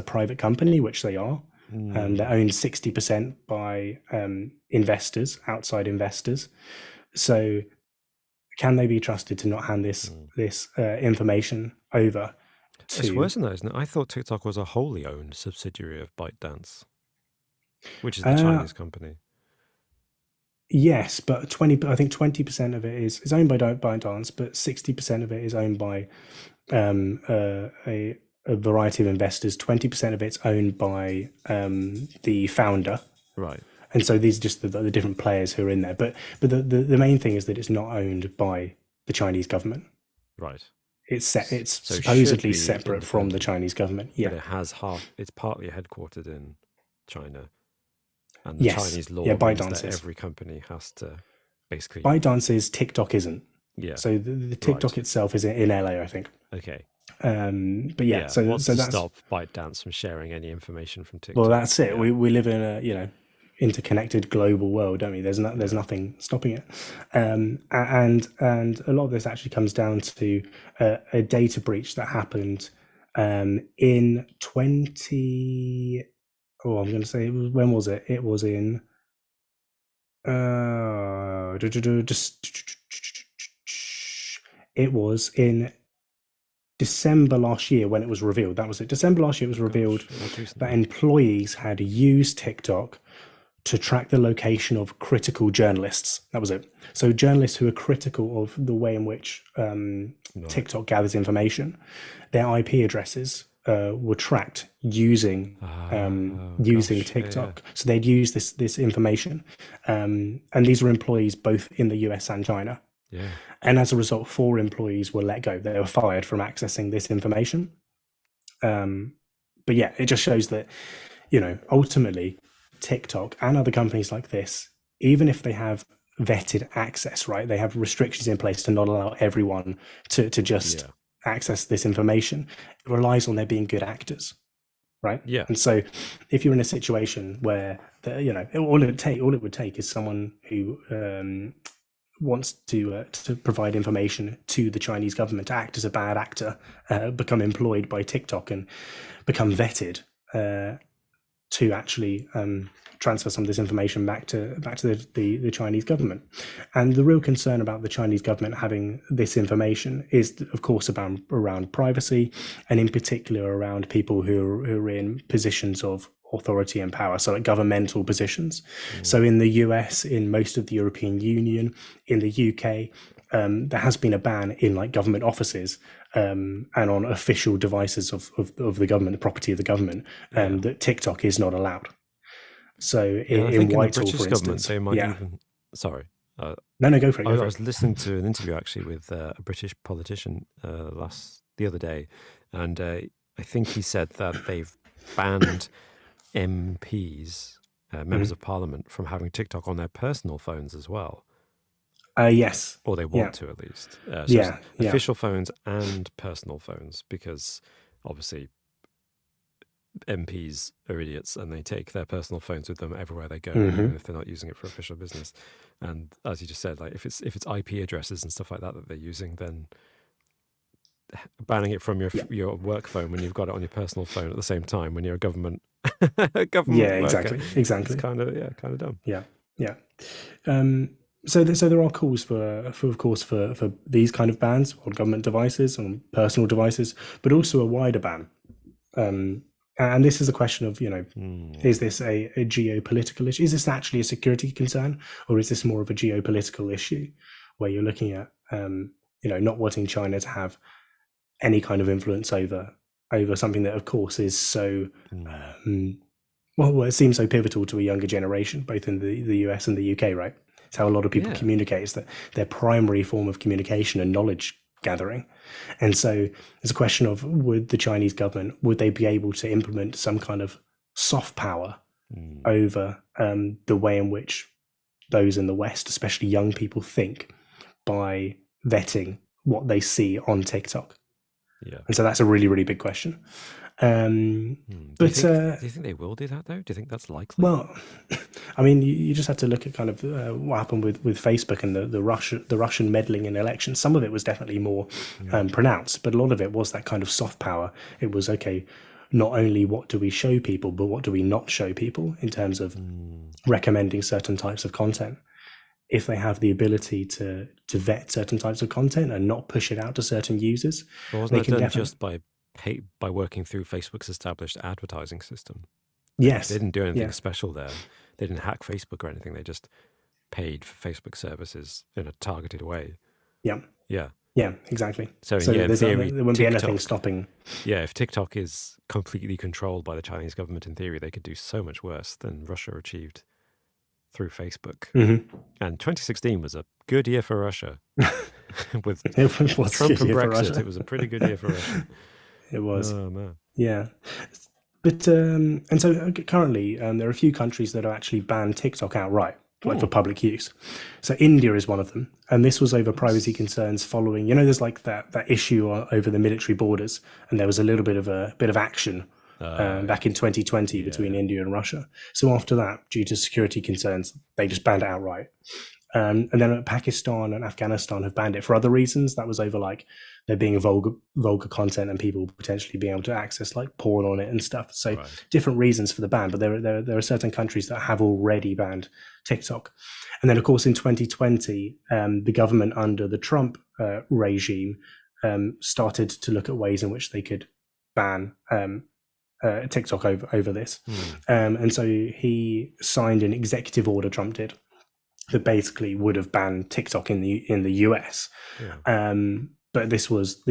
private company, which they are. They're owned 60% by investors, outside investors. So can they be trusted to not hand this information over to? It's worse than that, isn't it? I thought TikTok was a wholly owned subsidiary of ByteDance, which is the Chinese company. Yes, but I think 20% of it is owned by ByteDance, but 60% of it is owned by a variety of investors. 20% of it's owned by the founder. Right. And so these are just the different players who are in there. But the main thing is that it's not owned by the Chinese government. Right. It's supposedly separate from the Chinese government. Yeah. But it's partly headquartered in China. And the Chinese law means that every company has to basically... ByteDance is, TikTok isn't. Yeah. So the TikTok itself is in LA, I think. Okay. But yeah, so what's to that's... stop ByteDance from sharing any information from TikTok? Well, that's it. Yeah. We live in a, interconnected global world, don't we? There's nothing stopping it. And a lot of this actually comes down to a data breach that happened in 20... Oh, I'm going to say, when was it? It was in it was in December last year when it was revealed. That was it. December last year it was revealed that employees had used TikTok to track the location of critical journalists. That was it. So journalists who are critical of the way in which TikTok gathers information, their IP addresses were tracked using TikTok. Yeah. So they'd use this information, and these were employees both in the US and China. Yeah. And as a result, 4 employees were let go. They were fired from accessing this information. But yeah, it just shows that, ultimately, TikTok and other companies like this, even if they have vetted access, right, they have restrictions in place to not allow everyone to just access this information. It relies on there being good actors, right? Yeah. And so if you're in a situation where all it would take is someone who wants to provide information to the Chinese government to act as a bad actor, become employed by TikTok and become vetted to actually transfer some of this information back to the Chinese government. And the real concern about the Chinese government having this information is, of course, around privacy, and in particular around people who are in positions of authority and power, so like governmental positions. So in the US, in most of the European Union, in the UK, there has been a ban in like government offices and on official devices of the government, the property of the government, that TikTok is not allowed. So in Whitehall, for instance, they might even... Sorry. No, go for it. I was listening to an interview actually with a British politician the other day, and I think he said that they've banned MPs, members of Parliament, from having TikTok on their personal phones as well. Yes. Or they want to, at least. Official phones and personal phones, because obviously MPs are idiots and they take their personal phones with them everywhere they go, even if they're not using it for official business. And as you just said, like if it's IP addresses and stuff like that they're using, then banning it from your work phone when you've got it on your personal phone at the same time when you're a government exactly. It's kind of dumb. So there are calls for these kind of bans on government devices, on personal devices, but also a wider ban. And this is a question of, is this a geopolitical issue? Is this actually a security concern, or is this more of a geopolitical issue where you're looking at, not wanting China to have any kind of influence over something that, of course, is so, it seems so pivotal to a younger generation, both in the US and the UK, right? It's how a lot of people communicate, is that their primary form of communication and knowledge gathering. And so it's a question of, would the Chinese government, would they be able to implement some kind of soft power over the way in which those in the West, especially young people, think by vetting what they see on TikTok? Yeah. And so that's a really, really big question. Do you think they will do that, though? Do you think that's likely? Well, I mean, you just have to look at kind of what happened with Facebook and the Russian meddling in elections. Some of it was definitely more pronounced, but a lot of it was that kind of soft power. It was, okay, not only what do we show people, but what do we not show people in terms of recommending certain types of content. If they have the ability to vet certain types of content and not push it out to certain users, well, wasn't that done just by working through Facebook's established advertising system? Yes. They didn't do anything special there. They didn't hack Facebook or anything. They just paid for Facebook services in a targeted way. Yeah. Yeah. Yeah, exactly. So in theory, there wouldn't be anything stopping. Yeah, if TikTok is completely controlled by the Chinese government, in theory, they could do so much worse than Russia achieved through Facebook. And 2016 was a good year for Russia. With Trump and Brexit, it was a pretty good year for Russia. It was. Oh, man. Yeah. But, and so currently, there are a few countries that have actually banned TikTok outright, like for public use. So India is one of them. And this was over privacy concerns following, there's like that issue over the military borders. And there was a little bit of action back in 2020 between India and Russia. So after that, due to security concerns, they just banned it outright. And then Pakistan and Afghanistan have banned it for other reasons. That was over like there being vulgar content and people potentially being able to access like porn on it and stuff. So different reasons for the ban, but there are certain countries that have already banned TikTok. And then of course in 2020, the government under the Trump regime started to look at ways in which they could ban TikTok over this. And so he signed an executive order, Trump did, that basically would have banned TikTok in the US. But this was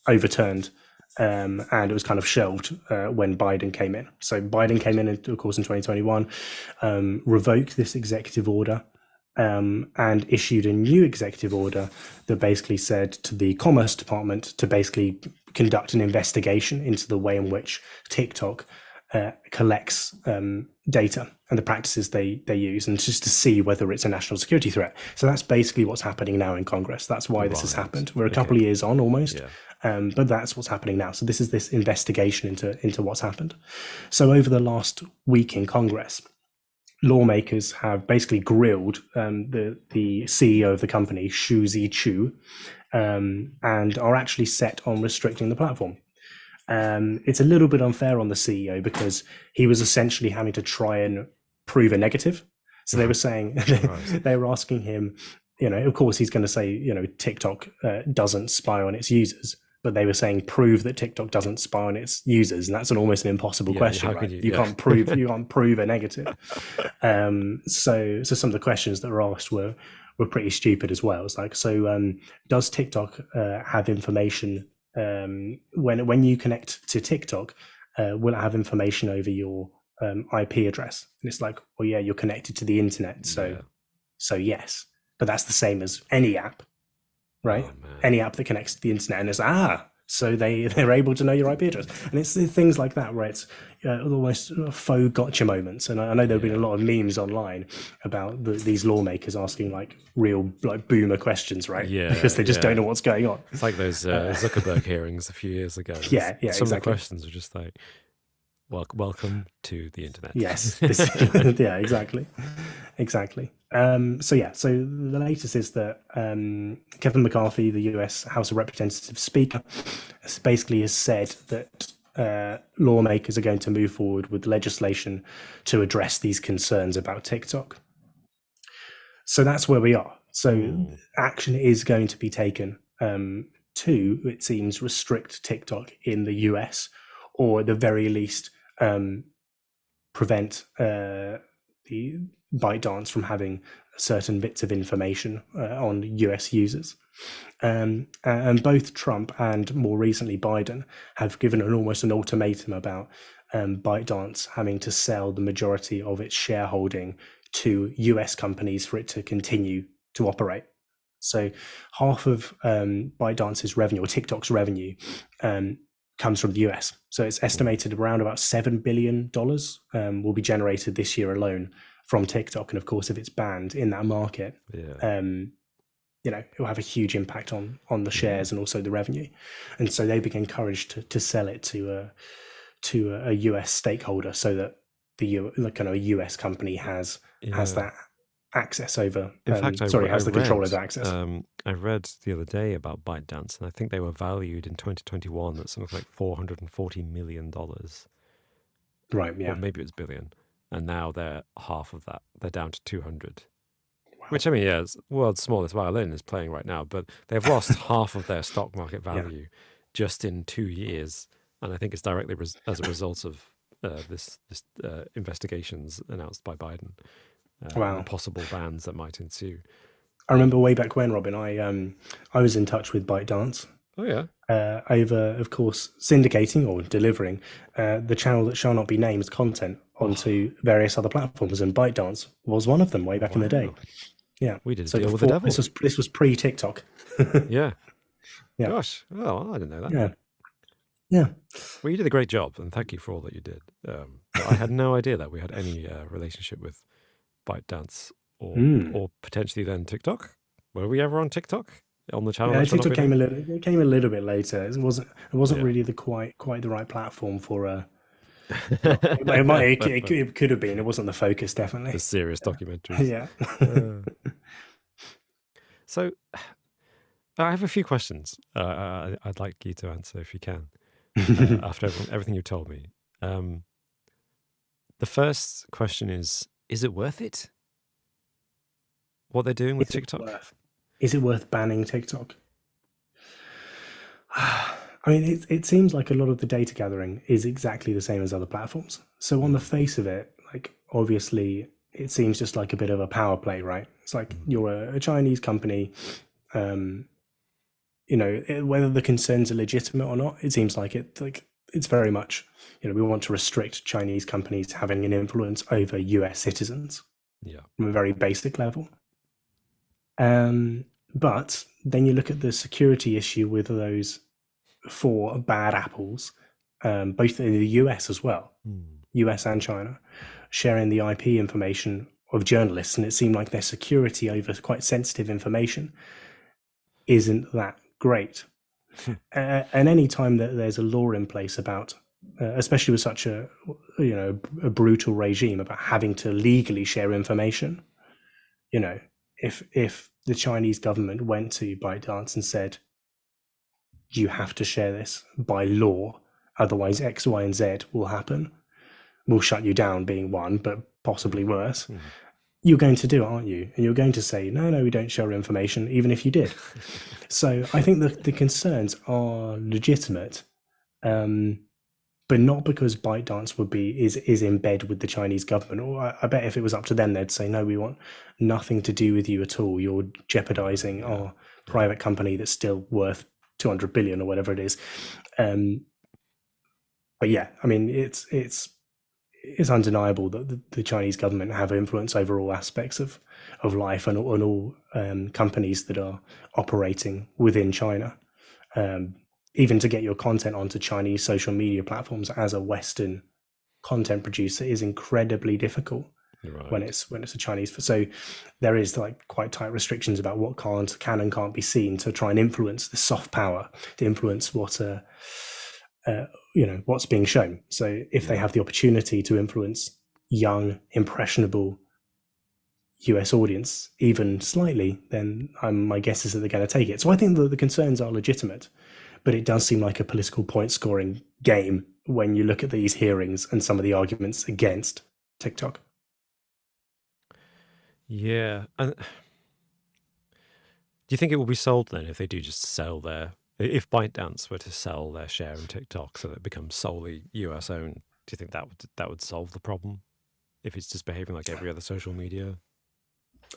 overturned, and it was kind of shelved when Biden came in. So Biden came in, of course, in 2021, revoked this executive order, and issued a new executive order that basically said to the Commerce Department to basically conduct an investigation into the way in which TikTok collects data and the practices they use, and just to see whether it's a national security threat. So that's basically what's happening now in Congress. That's why this has happened. We're a couple of years on almost, but that's what's happening now. So this is this investigation into what's happened. So over the last week in Congress, lawmakers have basically grilled the CEO of the company, Shu Zhi-Chu, and are actually set on restricting the platform. It's a little bit unfair on the CEO because he was essentially having to try and prove a negative. So they were saying, they were asking him, of course he's going to say, TikTok doesn't spy on its users, but they were saying prove that TikTok doesn't spy on its users, and that's almost an impossible question, right? You can't prove a negative. So some of the questions that were asked were pretty stupid as well. It's like, so does TikTok have information? When you connect to TikTok, will it have information over your IP address? And it's like, well, yeah, you're connected to the internet, so yes, but that's the same as any app, right? Any app that connects to the internet, and it's so they're able to know your IP address, and it's things like that where it's almost faux gotcha moments. And I know there have been a lot of memes online about these lawmakers asking like real like boomer questions, right? Because they just don't know what's going on. It's like those Zuckerberg hearings a few years ago. Some exactly. Of the questions are just like, welcome to the internet. Yes. Yeah, exactly. So the latest is that Kevin McCarthy, the US House of Representatives Speaker, basically has said that lawmakers are going to move forward with legislation to address these concerns about TikTok. So that's where we are. So action is going to be taken to, it seems, restrict TikTok in the US, or at the very least prevent the ByteDance from having certain bits of information on US users. And both Trump and more recently Biden have given almost an ultimatum about ByteDance having to sell the majority of its shareholding to US companies for it to continue to operate. So half of ByteDance's revenue, or TikTok's revenue, comes from the US. So it's estimated around about $7 billion will be generated this year alone from TikTok. And of course, if it's banned in that market, it will have a huge impact on the shares and also the revenue. And so they've been encouraged to sell it to a US stakeholder, so that kind of a US company has that access over. In fact, has the control over access. I read the other day about ByteDance, and I think they were valued in 2021 at something like $440 million. Right. Yeah. Or maybe it was billion, and now they're half of that. They're down to 200. Which, I mean, yeah, it's the world's smallest violin is playing right now, but they've lost half of their stock market value just in 2 years. And I think it's directly as a result of this investigations announced by Biden and the possible bans that might ensue. I remember way back when, Robin, I was in touch with ByteDance. Oh, yeah. Over, of course, syndicating or delivering the channel that shall not be named content onto various other platforms, and ByteDance was one of them way back in the day. Yeah, we did a deal with the devil. This was pre-TikTok. Yeah. Gosh, well, I didn't know that. Yeah. Well, you did a great job, and thank you for all that you did. I had no idea that we had any relationship with ByteDance or potentially then TikTok. Were we ever on TikTok on the channel? Yeah, TikTok came a little bit later. It wasn't really the quite the right platform for. It could have been. It wasn't the focus, definitely. The serious documentaries. Yeah. So, I have a few questions I'd like you to answer if you can, after everything you told me. The first question is it worth it? What they're doing with TikTok? Is it worth banning TikTok? I mean, it seems like a lot of the data gathering is exactly the same as other platforms. So on the face of it, like, obviously, it seems just like a bit of a power play, right? It's like you're a Chinese company. Whether the concerns are legitimate or not, it seems like it's very much, we want to restrict Chinese companies having an influence over US citizens. Yeah. From a very basic level. But then you look at the security issue with those 4 bad apples, both in the US as well, US and China, sharing the IP information of journalists, and it seemed like their security over quite sensitive information isn't that great. And any time that there's a law in place about, especially with such a brutal regime about having to legally share information, if the Chinese government went to ByteDance and said, you have to share this by law, otherwise X, Y, and Z will happen, we'll shut you down, being one, but possibly worse. You're going to do it, aren't you? And you're going to say, no, we don't share information, even if you did. So I think the concerns are legitimate, but not because ByteDance is in bed with the Chinese government. Or I bet if it was up to them, they'd say, no, we want nothing to do with you at all. You're jeopardizing our private company that's still worth 200 billion or whatever it is. But yeah, I mean, it's undeniable that the Chinese government have influence over all aspects of life and all companies that are operating within China. Even to get your content onto Chinese social media platforms as a Western content producer is incredibly difficult. Right. when it's a Chinese. So there is like quite tight restrictions about what can and can't be seen to try and influence the soft power, to influence what's being shown. So if they have the opportunity to influence young, impressionable US audience even slightly, then my guess is that they're going to take it. So I think that the concerns are legitimate, but it does seem like a political point scoring game when you look at these hearings and some of the arguments against TikTok. Yeah. And do you think it will be sold then if they do just sell if ByteDance were to sell their share in TikTok so that it becomes solely US owned? Do you think that would solve the problem if it's just behaving like every other social media?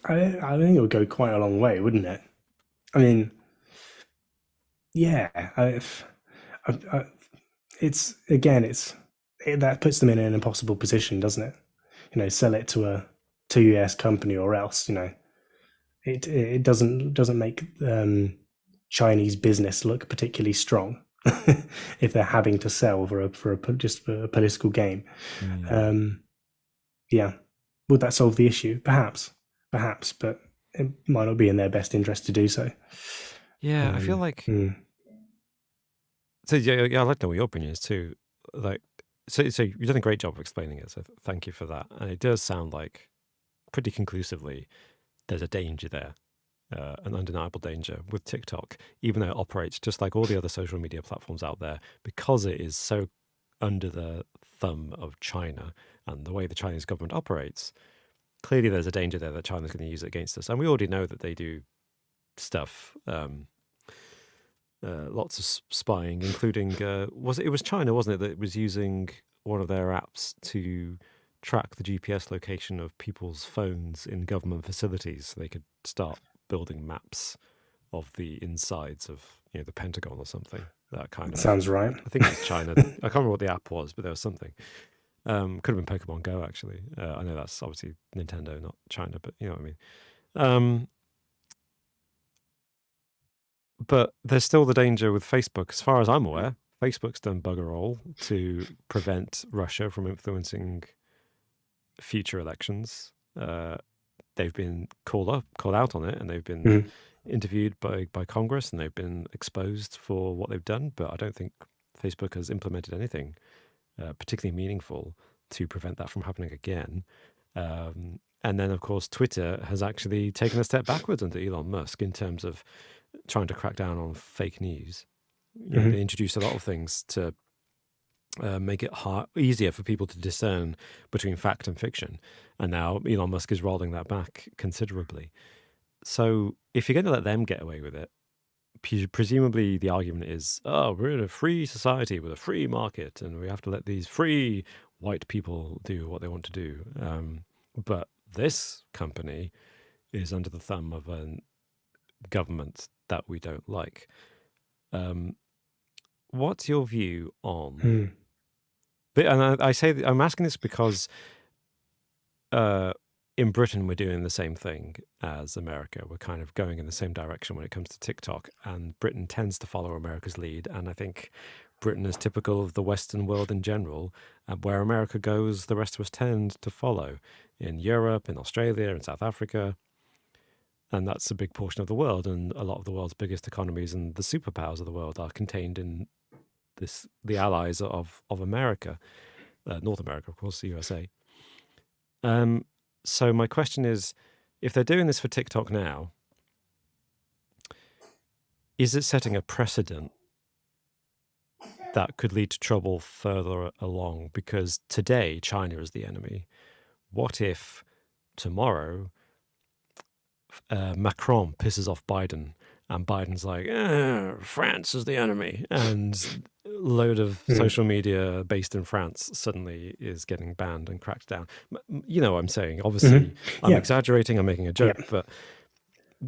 I think it would go quite a long way, wouldn't it? I mean, yeah, that puts them in an impossible position, doesn't it? Sell it to a US company, or else it doesn't make Chinese business look particularly strong if they're having to sell for a political game. Yeah, would that solve the issue? Perhaps, but it might not be in their best interest to do so. Yeah, I feel like. So yeah, I'd like to know what your opinion is too. Like, so you've done a great job of explaining it. So thank you for that. And it does sound like pretty conclusively there's a danger there, an undeniable danger with TikTok, even though it operates just like all the other social media platforms out there, because it is so under the thumb of China and the way the Chinese government operates. Clearly, there's a danger there that China's going to use it against us, and we already know that they do stuff. Lots of spying, including it was China, wasn't it, that was using one of their apps to track the GPS location of people's phones in government facilities, so they could start building maps of the insides of the Pentagon or something. That kind of sounds right. I think it was China. I can't remember what the app was, but there was something. Could have been Pokemon Go, actually. I know that's obviously Nintendo, not China, but you know what I mean. But there's still the danger with Facebook. As far as I'm aware, Facebook's done bugger all to prevent Russia from influencing future elections. They've been called out on it, and they've been interviewed by Congress, and they've been exposed for what they've done. But I don't think Facebook has implemented anything particularly meaningful to prevent that from happening again. And then, of course, Twitter has actually taken a step backwards under Elon Musk in terms of trying to crack down on fake news. They introduced a lot of things to make it easier for people to discern between fact and fiction. And now Elon Musk is rolling that back considerably. So if you're going to let them get away with it, presumably the argument is, oh, we're in a free society with a free market, and we have to let these free white people do what they want to do. But this company is under the thumb of a government that we don't like. What's your view on? And I say I'm asking this because in Britain we're doing the same thing as America. We're kind of going in the same direction when it comes to TikTok, and Britain tends to follow America's lead. And I think Britain is typical of the Western world in general, and where America goes, the rest of us tend to follow. In Europe, in Australia, in South Africa. And that's a big portion of the world, and a lot of the world's biggest economies and the superpowers of the world are contained in the allies of America, North America, of course, the USA. So my question is, if they're doing this for TikTok now, is it setting a precedent that could lead to trouble further along? Because today China is the enemy. What if tomorrow Macron pisses off Biden, and Biden's like, France is the enemy, and a load of social media based in France suddenly is getting banned and cracked down? You know what I'm saying? Obviously, I'm exaggerating, I'm making a joke, but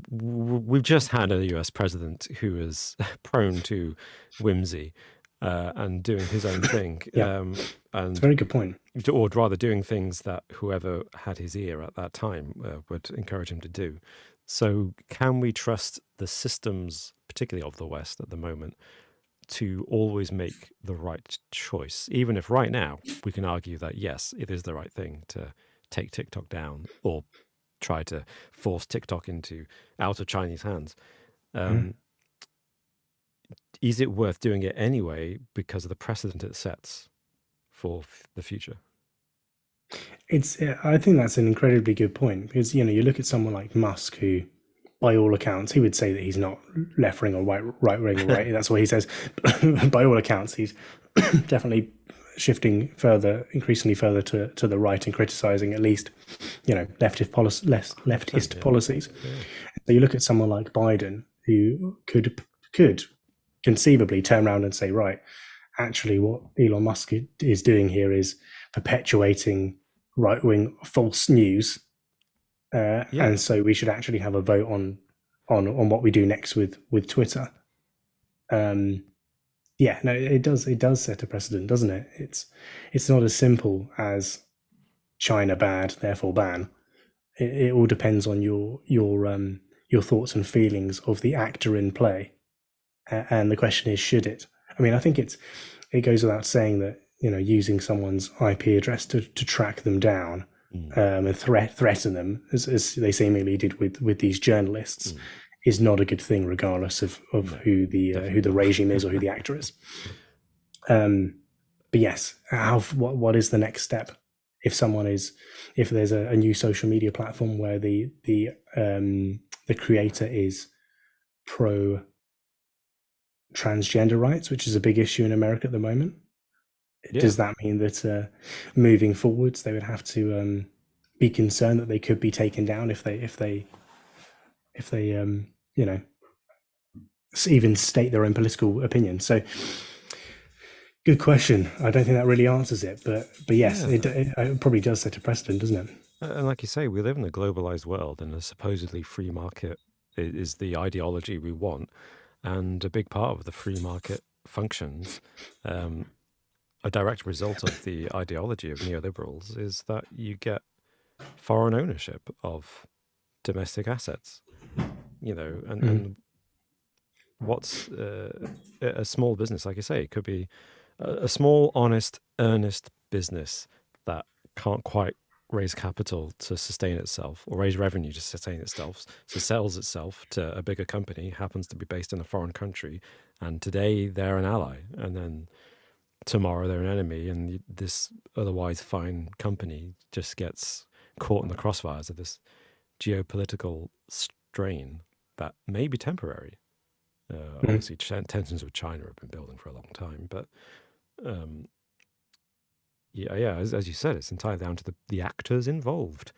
we've just had a US president who is prone to whimsy and doing his own thing. And it's a very good point. Or rather doing things that whoever had his ear at that time would encourage him to do. So can we trust the systems, particularly of the West at the moment, to always make the right choice? Even if right now we can argue that, yes, it is the right thing to take TikTok down or try to force TikTok out of Chinese hands. Is it worth doing it anyway because of the precedent it sets for the future? I think that's an incredibly good point, because you look at someone like Musk, who, by all accounts, he would say that he's not left wing or right wing or right. That's what he says. But by all accounts, he's definitely shifting increasingly further to the right and criticizing at least, leftist policies. Yeah. So you look at someone like Biden, who could conceivably turn around and say, right, actually what Elon Musk is doing here is perpetuating right-wing false news, and so we should actually have a vote on what we do next with Twitter. It does set a precedent, doesn't it? It's not as simple as China bad, therefore ban. It all depends on your thoughts and feelings of the actor in play, and the question is, should it? I mean, I think it goes without saying that using someone's IP address to track them down and threaten them, as they seemingly did with these journalists, is not a good thing, regardless of who the regime is or who the actor is. But yes, what is the next step? If there's a new social media platform where the creator is pro transgender rights, which is a big issue in America at the moment, does that mean that moving forwards they would have to be concerned that they could be taken down if they even state their own political opinion? So, good question. I don't think that really answers it, but yes, it probably does set a precedent, doesn't it? And like you say, we live in a globalized world, and a supposedly free market is the ideology we want. And a big part of the free market functions, a direct result of the ideology of neoliberals, is that you get foreign ownership of domestic assets. And what's a small business, like you say, it could be a small, honest, earnest business that can't quite raise capital to sustain itself or raise revenue to sustain itself, so sells itself to a bigger company, happens to be based in a foreign country, and today they're an ally, and then tomorrow they're an enemy, and this otherwise fine company just gets caught in the crossfires of this geopolitical strain that may be temporary. Obviously, tensions with China have been building for a long time, but as you said, it's entirely down to the actors involved.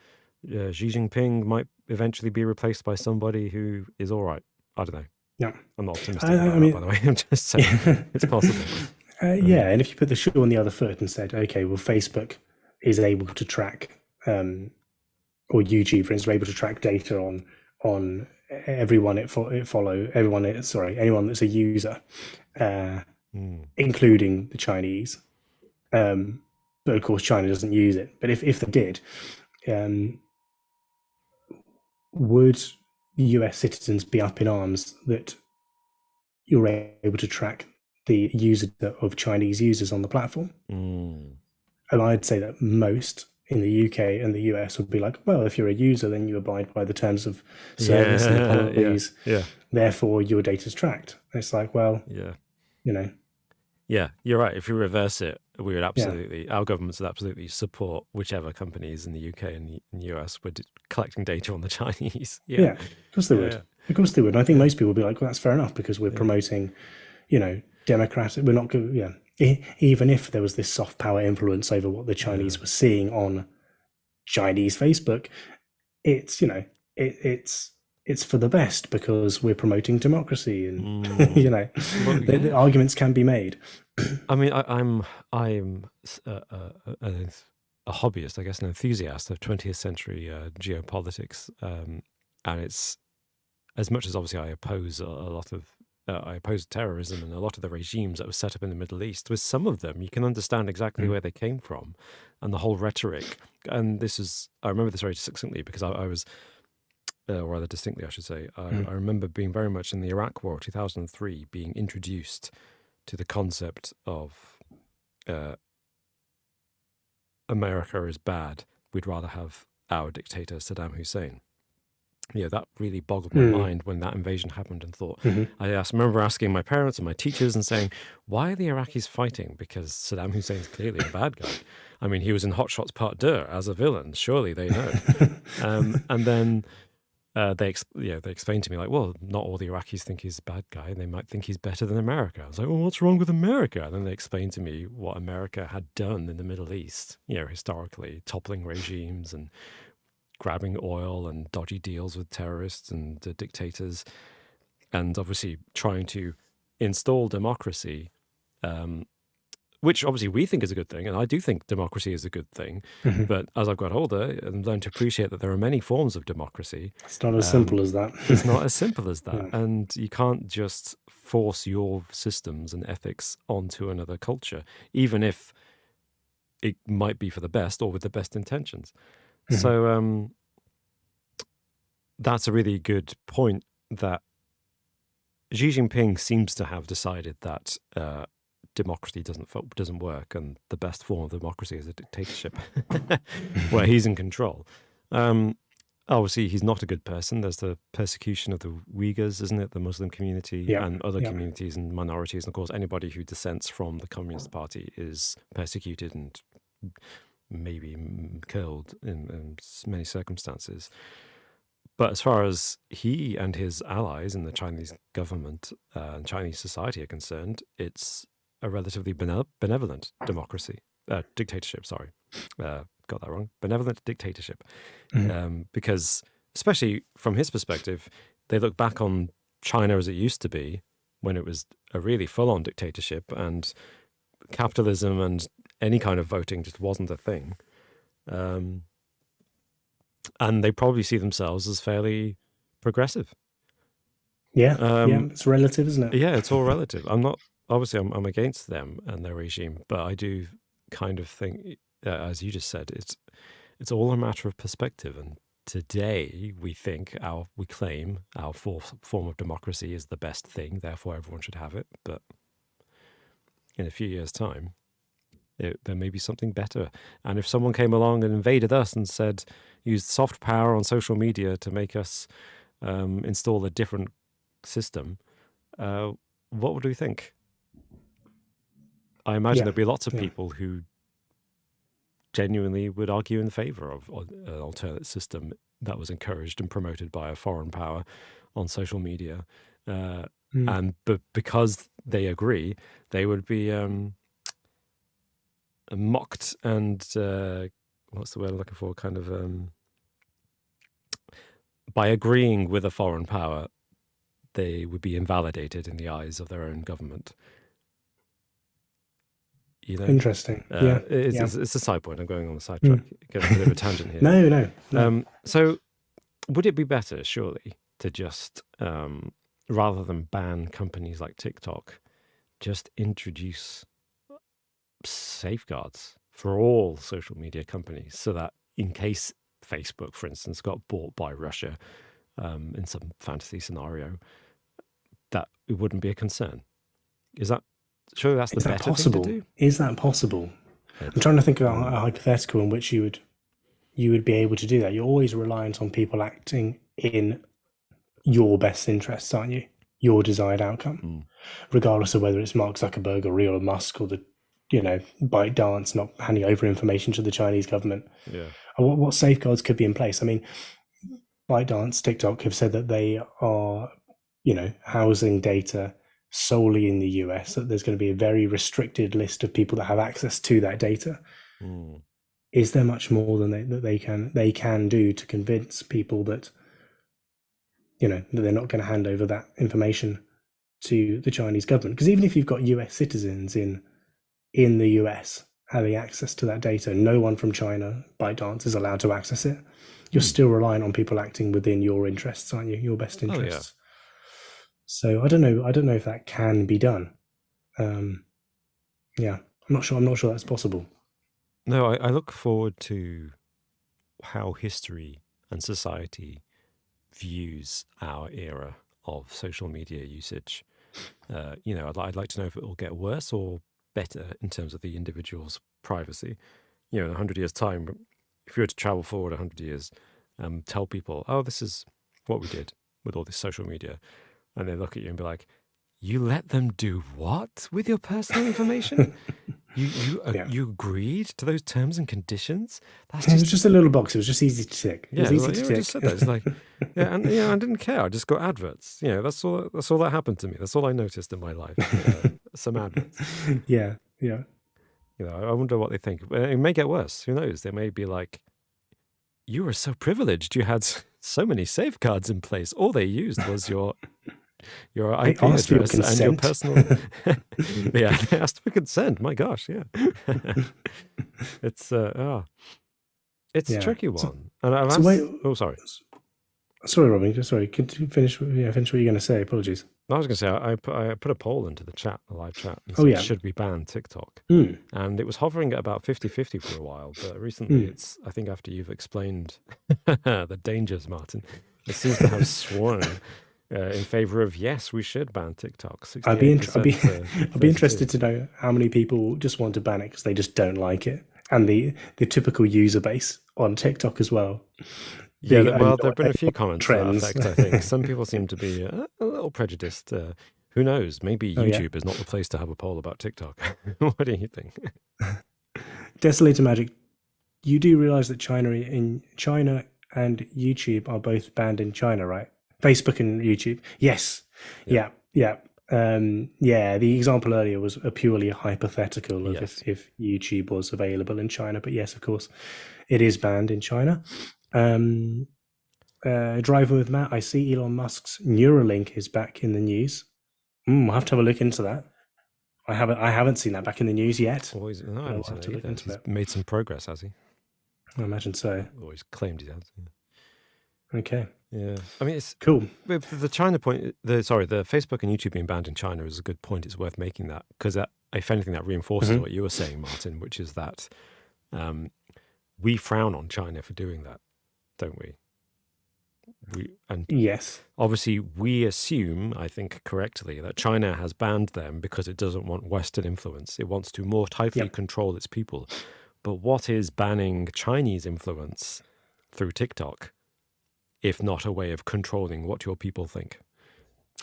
Xi Jinping might eventually be replaced by somebody who is all right. I don't know. Yeah, I'm not optimistic about that, by the way. I'm just saying it's possible. And if you put the shoe on the other foot and said, okay, well, Facebook is able to track, or YouTube, for instance, are able to track data on everyone anyone that's a user, including the Chinese. But of course, China doesn't use it. But if they did, would US citizens be up in arms that you're able to track the user of Chinese users on the platform? And I'd say that most in the UK and the US would be like, well, if you're a user, then you abide by the terms of service and the policies. Therefore, your data's tracked. It's like, well, Yeah, you're right. If you reverse it, we would our governments would absolutely support whichever companies in the UK and the US were collecting data on the Chinese. Of course they would. Of course they would. And I think most people would be like, well, that's fair enough, because we're promoting, democratic. We're not good. Even if there was this soft power influence over what the Chinese were seeing on Chinese Facebook, it's it's for the best because we're promoting democracy, and the arguments can be made. I mean, I'm a hobbyist, I guess, an enthusiast of 20th century geopolitics, and it's, as much as obviously I oppose I oppose terrorism and a lot of the regimes that were set up in the Middle East. With some of them, you can understand exactly where they came from and the whole rhetoric. And I remember this very succinctly because I was, or rather distinctly, I should say, I remember being very much in the Iraq War, 2003, being introduced to the concept of America is bad. We'd rather have our dictator, Saddam Hussein. That really boggled my mind when that invasion happened, and thought, I remember asking my parents and my teachers and saying, why are the Iraqis fighting? Because Saddam Hussein's clearly a bad guy. I mean, he was in Hot Shots Part 2 as a villain. Surely they know. And then they explained to me, like, well, not all the Iraqis think he's a bad guy, and they might think he's better than America. I was like, well, what's wrong with America? And then they explained to me what America had done in the Middle East, historically, toppling regimes and grabbing oil and dodgy deals with terrorists and dictators, and obviously trying to install democracy, which obviously we think is a good thing, and I do think democracy is a good thing. But as I've got older and learned to appreciate that there are many forms of democracy, it's not as simple as that. It's not as simple as that, and you can't just force your systems and ethics onto another culture, even if it might be for the best or with the best intentions. So that's a really good point, that Xi Jinping seems to have decided that democracy doesn't work, and the best form of democracy is a dictatorship where he's in control. Obviously, he's not a good person. There's the persecution of the Uyghurs, isn't it? The Muslim community and other communities and minorities. And of course, anybody who dissents from the Communist Party is persecuted and maybe killed in many circumstances. But as far as he and his allies in the Chinese government and Chinese society are concerned, it's a relatively benevolent dictatorship, sorry. Got that wrong. Benevolent dictatorship. Because, especially from his perspective, they look back on China as it used to be when it was a really full-on dictatorship and capitalism and any kind of voting just wasn't a thing. And they probably see themselves as fairly progressive. Yeah, it's relative, isn't it? Yeah, it's all relative. I'm against them and their regime, but I do kind of think, as you just said, it's all a matter of perspective. And today we claim our form of democracy is the best thing, therefore everyone should have it. But in a few years' time, there may be something better. And if someone came along and invaded us and used soft power on social media to make us install a different system, what would we think? I imagine there'd be lots of people who genuinely would argue in favor of an alternate system that was encouraged and promoted by a foreign power on social media. But because they agree, they would be mocked and what's the word I'm looking for? Kind of by agreeing with a foreign power, they would be invalidated in the eyes of their own government. Interesting. It's a side point. I'm going on the side track. Getting a bit of a tangent here. No. So, would it be better, surely, to just rather than ban companies like TikTok, just introduce safeguards for all social media companies, so that in case Facebook, for instance, got bought by Russia in some fantasy scenario, that it wouldn't be a concern? Surely that's the better possible thing to do? Is that possible? I'm trying to think about a hypothetical in which you would be able to do that. You're always reliant on people acting in your best interests, aren't you? Your desired outcome, regardless of whether it's Mark Zuckerberg or Elon Musk or the ByteDance not handing over information to the Chinese government. Yeah. What safeguards could be in place? I mean, ByteDance, TikTok have said that they are, housing data solely in the US, that there's going to be a very restricted list of people that have access to that data. Is there much more than that they can do to convince people that that they're not going to hand over that information to the Chinese government? Because even if you've got US citizens in the US having access to that data, no one from China, ByteDance, is allowed to access it. You're still relying on people acting within your interests, aren't you? Your best interests. So I don't know if that can be done. I'm not sure that's possible. No, I look forward to how history and society views our era of social media usage. I'd like to know if it will get worse or better in terms of the individual's privacy. In 100 years' time, if you were to travel forward 100 years, tell people, oh, this is what we did with all this social media. And they look at you and be like, you let them do what with your personal information? You agreed to those terms and conditions? It was just a little box. It was just easy to tick. It was easy to tick. Just said that. It's like, I didn't care. I just got adverts. That's all that happened to me. That's all I noticed in my life. Some adverts. Yeah. I wonder what they think. It may get worse. Who knows? They may be like, you were so privileged. You had so many safeguards in place. All they used was your IP address and your personal. They asked for consent. My gosh, yeah. It's a tricky one. Sorry. Sorry, Robin. Sorry. Could you finish what you're going to say? Apologies. I was going to say, I put a poll into the chat, the live chat, and said, should we ban TikTok? And it was hovering at about 50-50 for a while, but recently I think after you've explained the dangers, Martin, it seems to have swung in favor of yes, we should ban TikTok. I'd be 68% to I'd be 32. interested to know how many people just want to ban it because they just don't like it, and the typical user base on TikTok as well. Yeah, Being well, there annoyed have been a few comments to that trends. effect, I think. Some people seem to be a little prejudiced. Who knows? Maybe Oh yeah, YouTube is not the place to have a poll about TikTok. What do you think? Desolator Magic. You do realize that China and YouTube are both banned in China, right? Facebook and YouTube. Yes. Yeah. Yeah. Yeah. The example earlier was a purely hypothetical of Yes. if YouTube was available in China, but yes, of course, it is banned in China. Driving with Matt, I see Elon Musk's Neuralink is back in the news. I'll have to have a look into that. I haven't seen that back in the news yet. No, I haven't seen it either. He's it. made some progress, has he? I imagine so. Always claimed he has. Yeah. Okay. Yeah, I mean, it's cool. The China point. The Facebook and YouTube being banned in China is a good point. It's worth making that because, if anything, that reinforces what you were saying, Martin, which is that we frown on China for doing that, don't we? Yes, obviously we assume, I think correctly, that China has banned them because it doesn't want Western influence. It wants to more tightly control its people. But what is banning Chinese influence through TikTok, if not a way of controlling what your people think?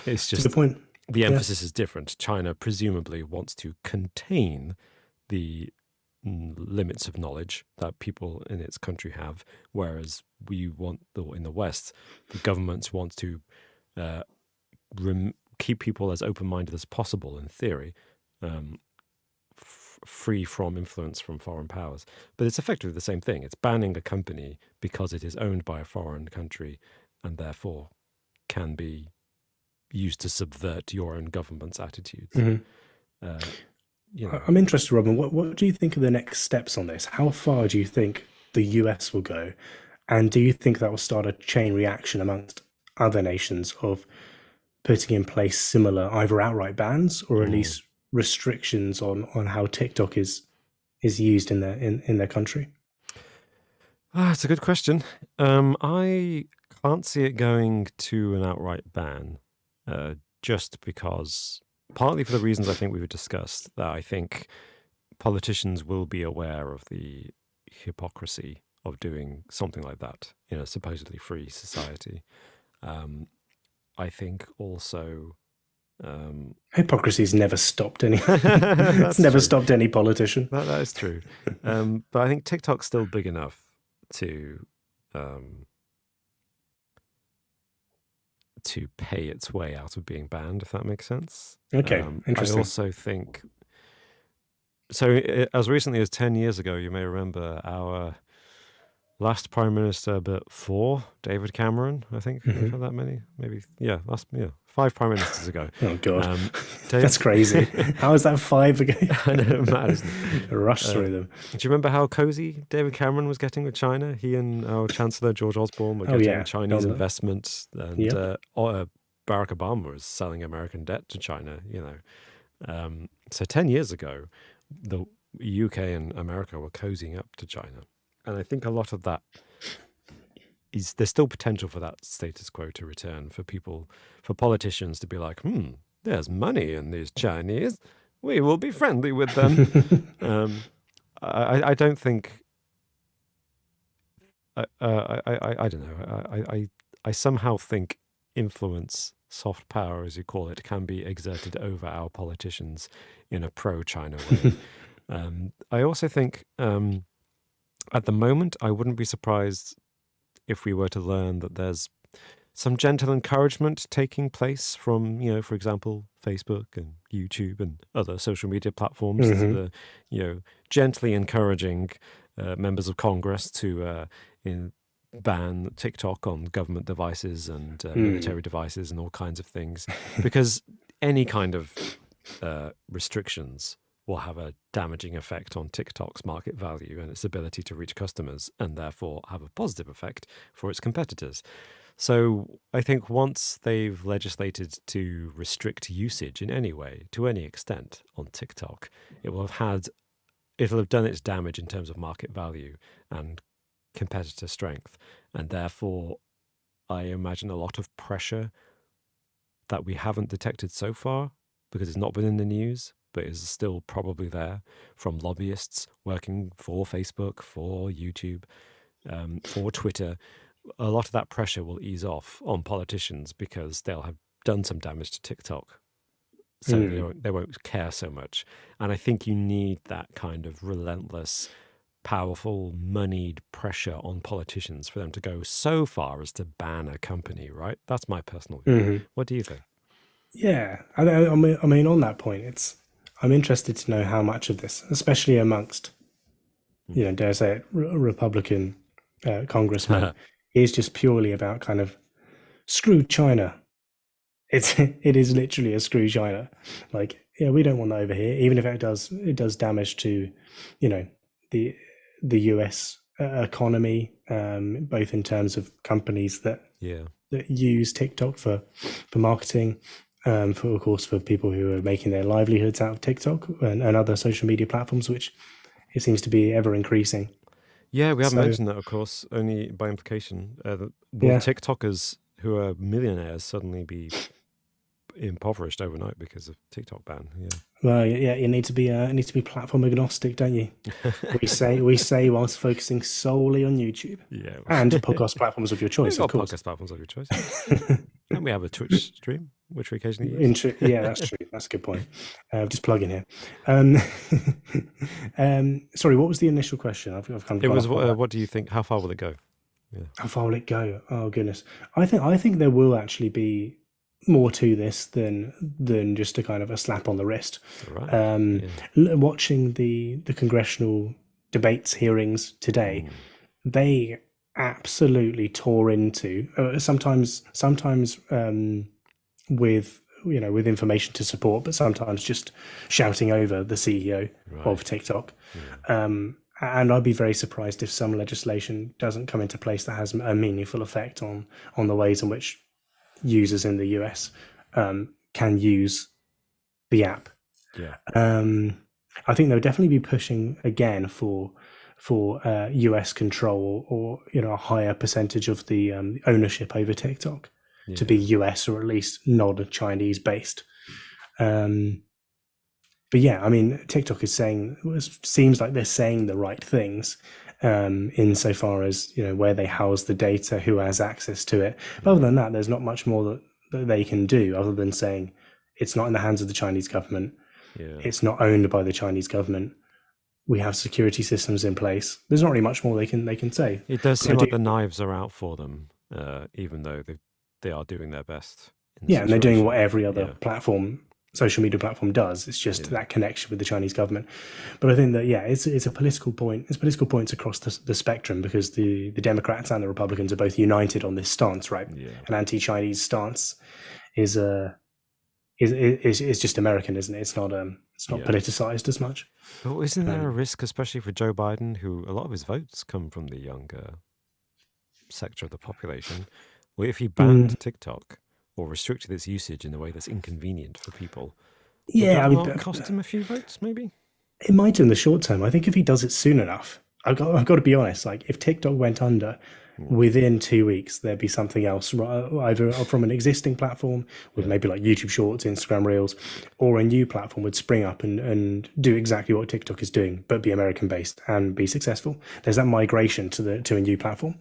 It's just the point. The emphasis is different. China presumably wants to contain the limits of knowledge that people in its country have, whereas we want, in the West, the governments want to keep people as open-minded as possible, in theory, free from influence from foreign powers. But it's effectively the same thing. It's banning a company because it is owned by a foreign country and therefore can be used to subvert your own government's attitudes. I'm interested, Robin. What do you think are the next steps on this? How far do you think the US will go? And do you think that will start a chain reaction amongst other nations of putting in place similar either outright bans or at least restrictions on how TikTok is used in their country? It's a good question. I can't see it going to an outright ban, just because, partly for the reasons I think we've discussed, that I think politicians will be aware of the hypocrisy of doing something like that in a supposedly free society. I think also hypocrisy's never stopped any. It's never stopped any politician. That is true. But I think TikTok's still big enough to pay its way out of being banned, if that makes sense. Okay, interesting. I also think so. As recently as 10 years ago, you may remember our last Prime Minister, but 4, David Cameron, I think. We've had that many? Maybe, 5 Prime Ministers ago. Oh, God. That's crazy. How is that 5 ago? I know, mad, isn't it? Rush through them. Do you remember how cozy David Cameron was getting with China? He and our Chancellor, George Osborne, were getting Chinese investment, and Barack Obama was selling American debt to China, So 10 years ago, the UK and America were cozying up to China. And I think a lot of that there's still potential for that status quo to return, for politicians to be like, there's money in these Chinese. We will be friendly with them. I don't think, I don't know. I somehow think influence, soft power, as you call it, can be exerted over our politicians in a pro-China way. I also think, at the moment, I wouldn't be surprised if we were to learn that there's some gentle encouragement taking place from, for example, Facebook and YouTube and other social media platforms, gently encouraging members of Congress to ban TikTok on government devices and military devices and all kinds of things, because any kind of restrictions will have a damaging effect on TikTok's market value and its ability to reach customers, and therefore have a positive effect for its competitors. So I think once they've legislated to restrict usage in any way, to any extent, on TikTok, it'll have done its damage in terms of market value and competitor strength. And therefore, I imagine a lot of pressure that we haven't detected so far because it's not been in the news, but is still probably there from lobbyists working for Facebook, for YouTube, for Twitter. A lot of that pressure will ease off on politicians because they'll have done some damage to TikTok. So they won't care so much. And I think you need that kind of relentless, powerful, moneyed pressure on politicians for them to go so far as to ban a company, right? That's my personal view. What do you think? Yeah, I mean, on that point, I'm interested to know how much of this, especially amongst, dare I say it, Republican congressmen, is just purely about kind of screw China. It is literally a screw China. Like, yeah, we don't want that over here, even if it does damage to, the US economy, both in terms of companies that use TikTok for marketing, of course for people who are making their livelihoods out of TikTok and other social media platforms, which it seems to be ever increasing. Yeah, we haven't mentioned that, of course, only by implication. Will TikTokers who are millionaires suddenly be impoverished overnight because of TikTok ban? Yeah. Well, yeah, you need to be platform agnostic, don't you? we say whilst focusing solely on YouTube, and podcast platforms of your choice. Of course, podcast platforms of your choice. And we have a Twitch stream, which we occasionally use. Yeah, that's true. That's a good point. Just plug in here. Sorry, what was the initial question? It was what do you think? How far will it go? Yeah. How far will it go? Oh goodness, I think there will actually be more to this than just a kind of a slap on the wrist. Right. Watching the congressional debates hearings today, they absolutely tore into sometimes with information to support, but sometimes just shouting over the CEO of TikTok. And I'd be very surprised if some legislation doesn't come into place that has a meaningful effect on the ways in which users in the US can use the app. I think they'll definitely be pushing again for US control or a higher percentage of the ownership over TikTok to be US or at least not Chinese based. But yeah, I mean, TikTok seems like they're saying the right things insofar as where they house the data, who has access to it. But other than that, there's not much more that they can do other than saying it's not in the hands of the Chinese government. It's not owned by the Chinese government. We have security systems in place. There's not really much more they can say. It does seem like the knives are out for them, even though they are doing their best. And they're doing what every other social media platform does. It's just that connection with the Chinese government. But I think that it's a political point. It's political points across the spectrum because the Democrats and the Republicans are both united on this stance, right? An anti-Chinese stance is just American, isn't it? It's not politicized as much. But isn't there a risk, especially for Joe Biden, who a lot of his votes come from the younger sector of the population? Well, if he banned TikTok or restricted its usage in a way that's inconvenient for people, would that cost him a few votes, maybe? It might do in the short term. I think if he does it soon enough, I've got to be honest, like if TikTok went under, within 2 weeks, there'd be something else, either from an existing platform with maybe like YouTube Shorts, Instagram Reels, or a new platform would spring up and do exactly what TikTok is doing, but be American based and be successful. There's that migration to a new platform.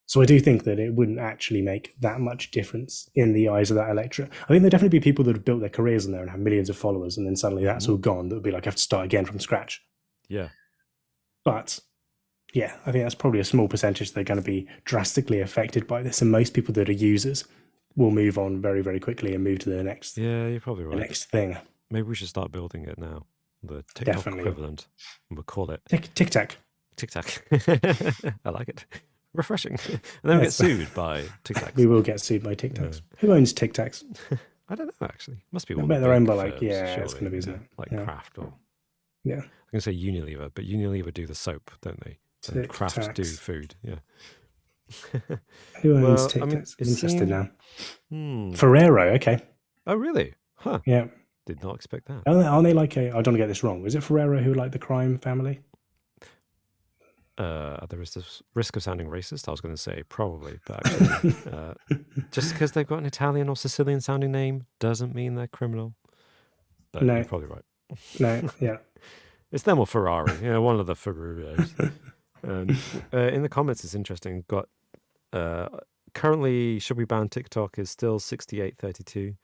So I do think that it wouldn't actually make that much difference in the eyes of that electorate. I think there'd definitely be people that have built their careers in there and have millions of followers, and then suddenly that's all gone. That would be like, I have to start again from scratch. Yeah. But yeah, I think that's probably a small percentage that are going to be drastically affected by this. And most people that are users will move on very, very quickly and move to the next. Yeah, you're probably right. The next thing. Maybe we should start building it now. The TikTok equivalent. We'll call it Tic-Tac. Tic-Tac. I like it. Refreshing. And then we get sued by TikToks. We will get sued by TikToks. Who owns TikToks? I don't know, actually. Must be one. I bet they're owned by it's going to be, isn't it? Like Kraft or... Yeah. I'm going to say Unilever, but Unilever do the soap, don't they? And Kraft do food, Who owns TikToks? I mean, I'm interested now. Ferrero, okay. Oh, really? Huh. Yeah. Did not expect that. Aren't they like I don't want to get this wrong. Is it Ferrero who like the crime family? there is this risk of sounding racist. I was going to say probably, but actually, just because they've got an Italian or Sicilian sounding name doesn't mean they're criminal. But No. you're probably right. No, yeah. It's them or Ferrari, one of the Ferraris. In the comments, it's interesting. Got currently, should we ban TikTok is still 68-32%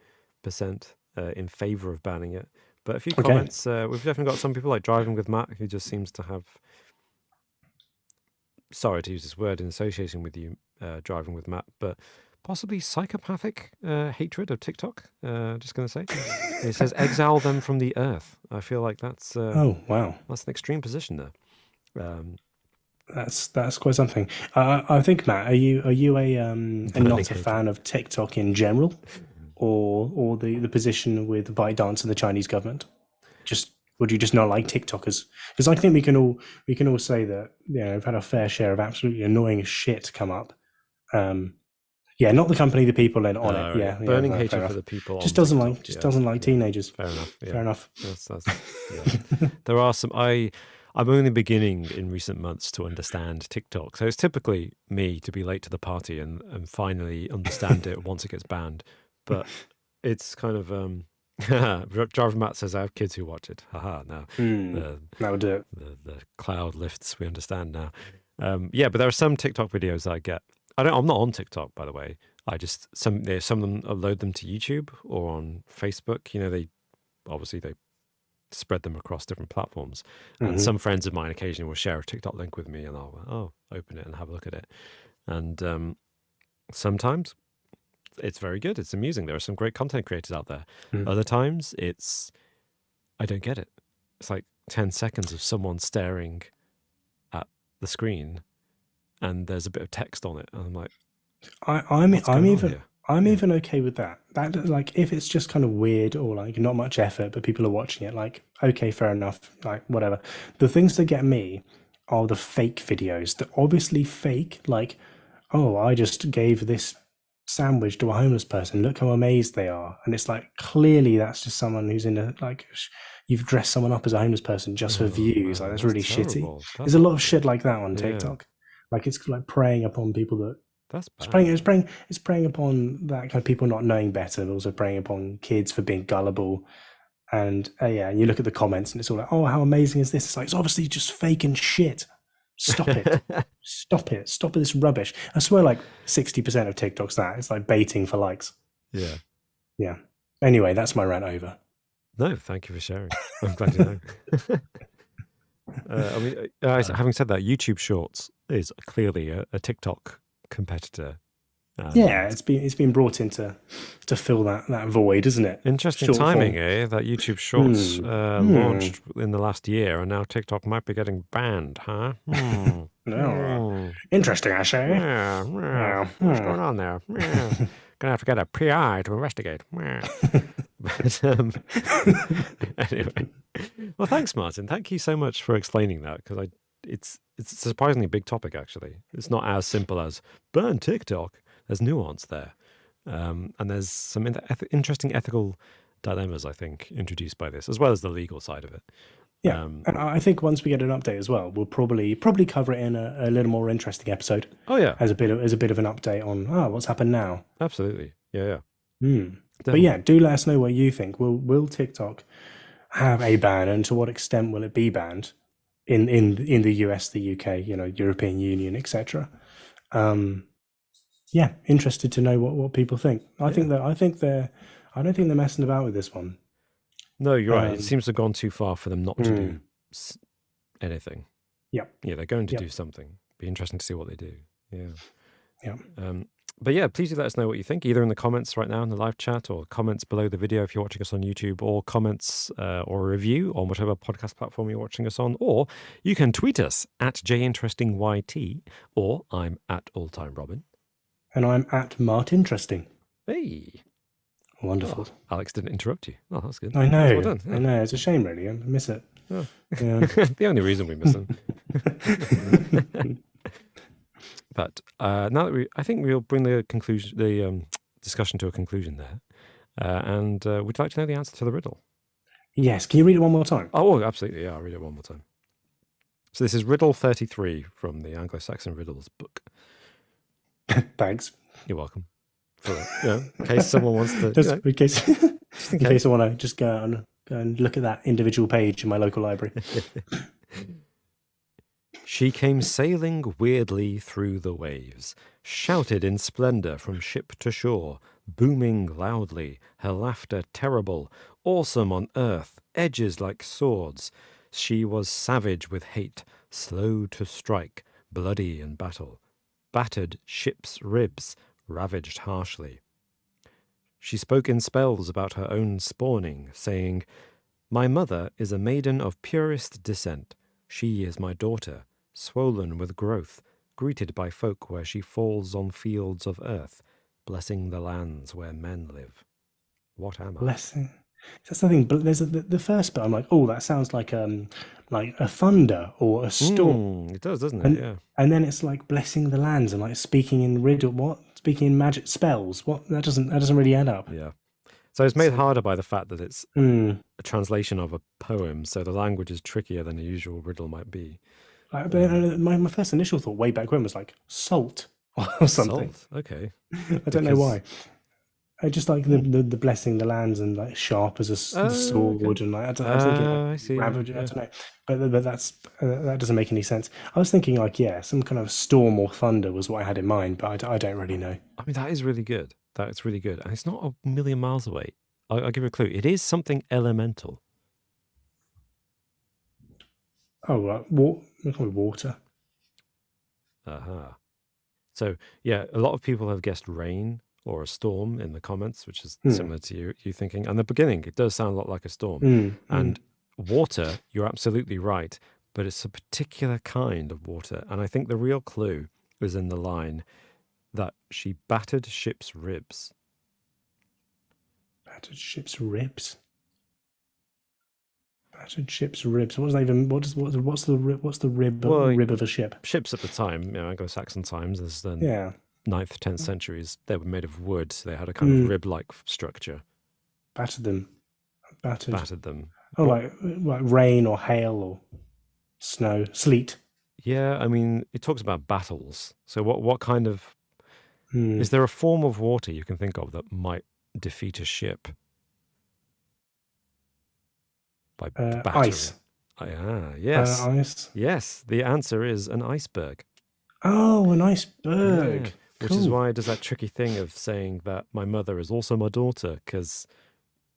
in favor of banning it. But a few comments. We've definitely got some people like Driving with Matt, who just seems to have, sorry to use this word in association with you, Driving with Matt, but possibly psychopathic hatred of TikTok. Just going to say, it says exile them from the earth. I feel like that's oh wow, that's an extreme position there. That's quite something. I think, Matt, are you a not a fan of TikTok in general, or the position with ByteDance and the Chinese government? Would you just not like TikTokers? Because I think we can all say that we've had a fair share of absolutely annoying shit come up. Yeah, not the company, the people on it. Yeah, burning hatred for the people. Just doesn't like teenagers. Fair enough. Yeah. Fair enough. Yeah. There are some. I'm only beginning in recent months to understand TikTok, so it's typically me to be late to the party and finally understand it once it gets banned. But it's kind of Jarvis Matt says I have kids who watch it. Haha! Now that would do it. The cloud lifts. We understand now. Yeah, but there are some TikTok videos that I get. I'm not on TikTok, by the way. I just some of them upload them to YouTube or on Facebook. They spread them across different platforms. And some friends of mine occasionally will share a TikTok link with me, and I'll open it and have a look at it. And sometimes it's very good. It's amusing. There are some great content creators out there. Other times I don't get it. It's like 10 seconds of someone staring at the screen, and there's a bit of text on it, and I'm like, I'm even okay with that. That, like, if it's just kind of weird or like not much effort, but people are watching it, like, okay, fair enough, like whatever. The things that get me are the fake videos that obviously fake, like, oh, I just gave this sandwich to a homeless person. Look how amazed they are, and it's like clearly that's just someone who's you've dressed someone up as a homeless person just for views. Like, that's really terrible. shitty. There's a lot of shit like that on TikTok. Like, it's like preying upon people that. That's bad. It's preying upon that kind of people not knowing better, but also preying upon kids for being gullible. And and you look at the comments, and it's all like, oh, how amazing is this? It's like, it's obviously just fake and shit. Stop it. Stop it. Stop this rubbish. I swear, like 60% of TikTok's that. It's like baiting for likes. Yeah. Yeah. Anyway, that's my rant over. No, thank you for sharing. I'm glad you know. Having said that, YouTube Shorts is clearly a TikTok competitor. It's been brought in to fill that void, isn't it? Interesting timing, that YouTube Shorts launched in the last year, and now TikTok might be getting banned, huh? Interesting, I say. What's going on there? Gonna have to get a PI to investigate. But anyway, well, thanks, Martin. Thank you so much for explaining that, because it's a surprisingly big topic, actually. It's not as simple as burn TikTok. There's nuance there. And there's some interesting ethical dilemmas, I think, introduced by this, as well as the legal side of it. Yeah, and I think once we get an update as well, we'll probably cover it in a little more interesting episode. Oh yeah, as a bit of an update on what's happened now. Absolutely, yeah. But yeah, do let us know what you think. Will TikTok have a ban, and to what extent will it be banned in the US, the UK, European Union, etc. Yeah, interested to know what people think. I don't think they're messing about with this one. No, you're right. It seems to have gone too far for them not to do anything. Yeah. Yeah, they're going to do something. Be interesting to see what they do. Yeah. Yeah. But yeah, please do let us know what you think, either in the comments right now in the live chat, or comments below the video if you're watching us on YouTube, or comments or a review on whatever podcast platform you're watching us on. Or you can tweet us at JInterestingYT, or I'm at AllTimeRobin. And I'm at MartInteresting. Hey. Wonderful. Oh, Alex didn't interrupt you. Oh, that's good. I know. Well done. Yeah. I know. It's a shame, really. I miss it. Oh. Yeah. The only reason we miss him. But now that I think we'll bring the discussion to a conclusion there. And would you like to know the answer to the riddle? Yes. Can you read it one more time? Oh, absolutely. Yeah, I'll read it one more time. So this is Riddle 33 from the Anglo-Saxon Riddles book. Thanks. You're welcome. In case someone wants to... In case I want to just go and look at that individual page in my local library. She came sailing weirdly through the waves, shouted in splendor from ship to shore, booming loudly, her laughter terrible, awesome on earth, edges like swords. She was savage with hate, slow to strike, bloody in battle, battered ship's ribs, ravaged harshly. She spoke in spells about her own spawning, saying, "My mother is a maiden of purest descent. She is my daughter, swollen with growth, greeted by folk where she falls on fields of earth, blessing the lands where men live." What am I? Blessing. That's the thing. But there's the first bit. I'm like, oh, that sounds like a thunder or a storm. It does, doesn't it? Yeah. And then it's like blessing the lands and like speaking in riddle. What? Speaking in magic spells. What? That doesn't really add up. Yeah. So it's made harder by the fact that it's a translation of a poem, so the language is trickier than a usual riddle might be. My first initial thought way back when was like salt or something. Salt? Okay. I don't know why. I just like the blessing the lands and like sharp as a sword and like I see. Ravage, yeah. I don't know, but that doesn't make any sense. I was thinking like some kind of storm or thunder was what I had in mind, but I don't really know. I mean, that is really good. That's really good, and it's not a million miles away. I'll give you a clue. It is something elemental. Oh, right. Water. So yeah, a lot of people have guessed rain or a storm in the comments, which is similar to you thinking. And the beginning, it does sound a lot like a storm. And water, you're absolutely right, but it's a particular kind of water. And I think the real clue is in the line that she battered ship's ribs. Battered ship's ribs? Battered ship's ribs. What's the rib of a ship? Ships at the time, Anglo-Saxon times, there's 9th, 10th centuries, they were made of wood, so they had a kind of rib-like structure. Battered them. Oh, like rain or hail or snow, sleet. Yeah, I mean, it talks about battles. So what kind of... Is there a form of water you can think of that might defeat a ship? By battering? Ice. Yes. Ice. Yes, the answer is an iceberg. Oh, an iceberg. Yeah. Which is why it does that tricky thing of saying that my mother is also my daughter, because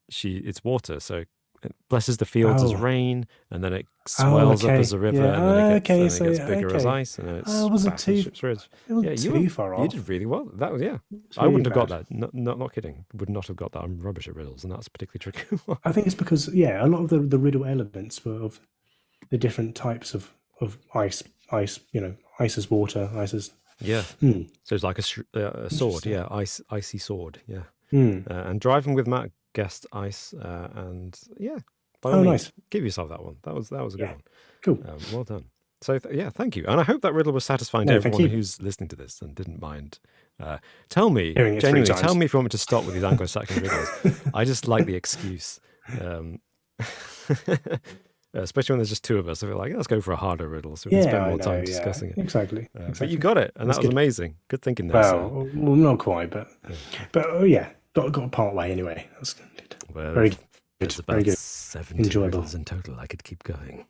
it's water, so it blesses the fields as rain, and then it swells up as a river, and then it gets bigger as ice, and it's wasn't too far off. You did really well. That was I wouldn't have got that. Not kidding. Would not have got that. I'm rubbish at riddles, and that's a particularly tricky one. I think it's because a lot of the riddle elements were of the different types of ice. Ice as water, ice as... Yeah. So it's like a sword, icy sword, yeah. And Driving with Matt guessed ice, and by all means, give yourself that one. That was a good one. Cool. Well done. So thank you, and I hope that riddle was satisfying to everyone who's listening to this and didn't mind. Tell me, genuinely, tell me if you want me to stop with these Anglo-Saxon riddles. I just like the excuse. Especially when there's just two of us, I feel like let's go for a harder riddle so we can spend more time discussing it. Exactly. But you got it, and that was amazing. Good thinking there. Well, not quite, but got a part way anyway. That's good. Well, very good. There's about 70 riddles in total. I could keep going.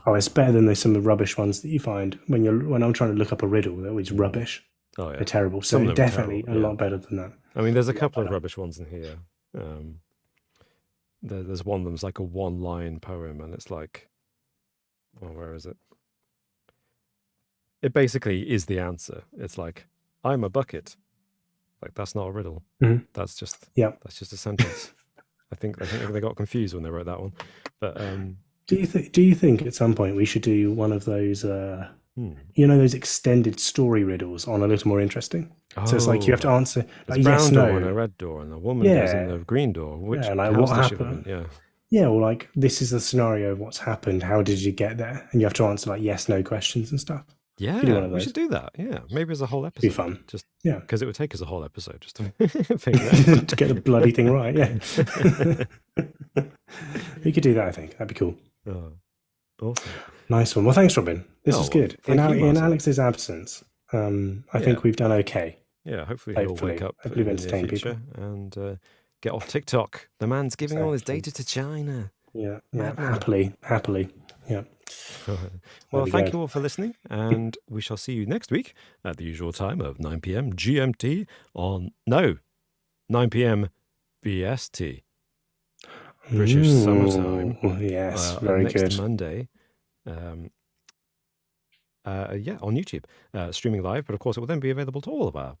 It's better than some of the rubbish ones that you find when I'm trying to look up a riddle. They're always rubbish. Oh yeah, they're terrible. So definitely a lot better than that. I mean, there's a couple of rubbish ones in here. There's one of them's like a one-line poem, and it's like, where is it? It basically is the answer. It's like, I'm a bucket. Like, that's not a riddle. That's just a sentence. I think they got confused when they wrote that one. But do you think at some point we should do one of those those extended story riddles on a little more interesting? So it's like you have to answer like brown yes, door no, and a red door, and the woman goes in the green door. Which like what happened? Or like this is the scenario of what's happened. How did you get there? And you have to answer like yes, no questions and stuff. Yeah, we should do that. Yeah, maybe as a whole episode. It'd be fun. Just because it would take us a whole episode just to figure that to get the bloody thing right. Yeah, we could do that. I think that'd be cool. Awesome. Nice one. Well, thanks, Robin. This Oh, is well, good. thank you, In Martin. Alex's absence, I think we've done okay. Yeah, hopefully he'll wake up Hopefully, we've in the near entertained future people. and get off TikTok. The man's giving all his Exactly. data to China. Yeah. Madman. Happily. Yeah. There Well, we thank go. you all for listening, and we shall see you next week at the usual time of 9 p.m. GMT 9 p.m. BST, British Summertime. Yes, very next good. Monday. On YouTube, streaming live, but of course it will then be available to all of our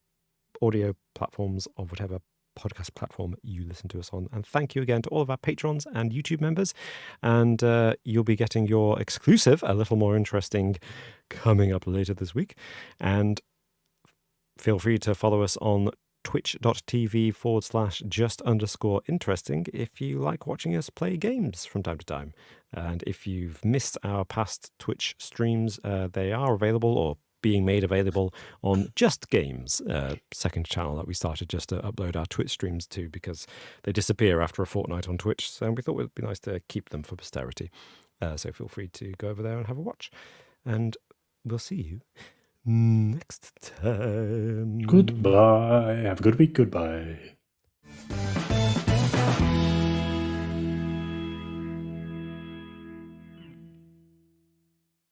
audio platforms of whatever podcast platform you listen to us on. And thank you again to all of our patrons and YouTube members. And you'll be getting your exclusive, a little more interesting, coming up later this week. And feel free to follow us on twitch.tv/just_interesting if you like watching us play games from time to time. And if you've missed our past Twitch streams, they are available or being made available on Just Games, second channel that we started just to upload our Twitch streams to, because they disappear after a fortnight on Twitch. So we thought it would be nice to keep them for posterity. So feel free to go over there and have a watch. And we'll see you next time. Goodbye. Have a good week. Goodbye.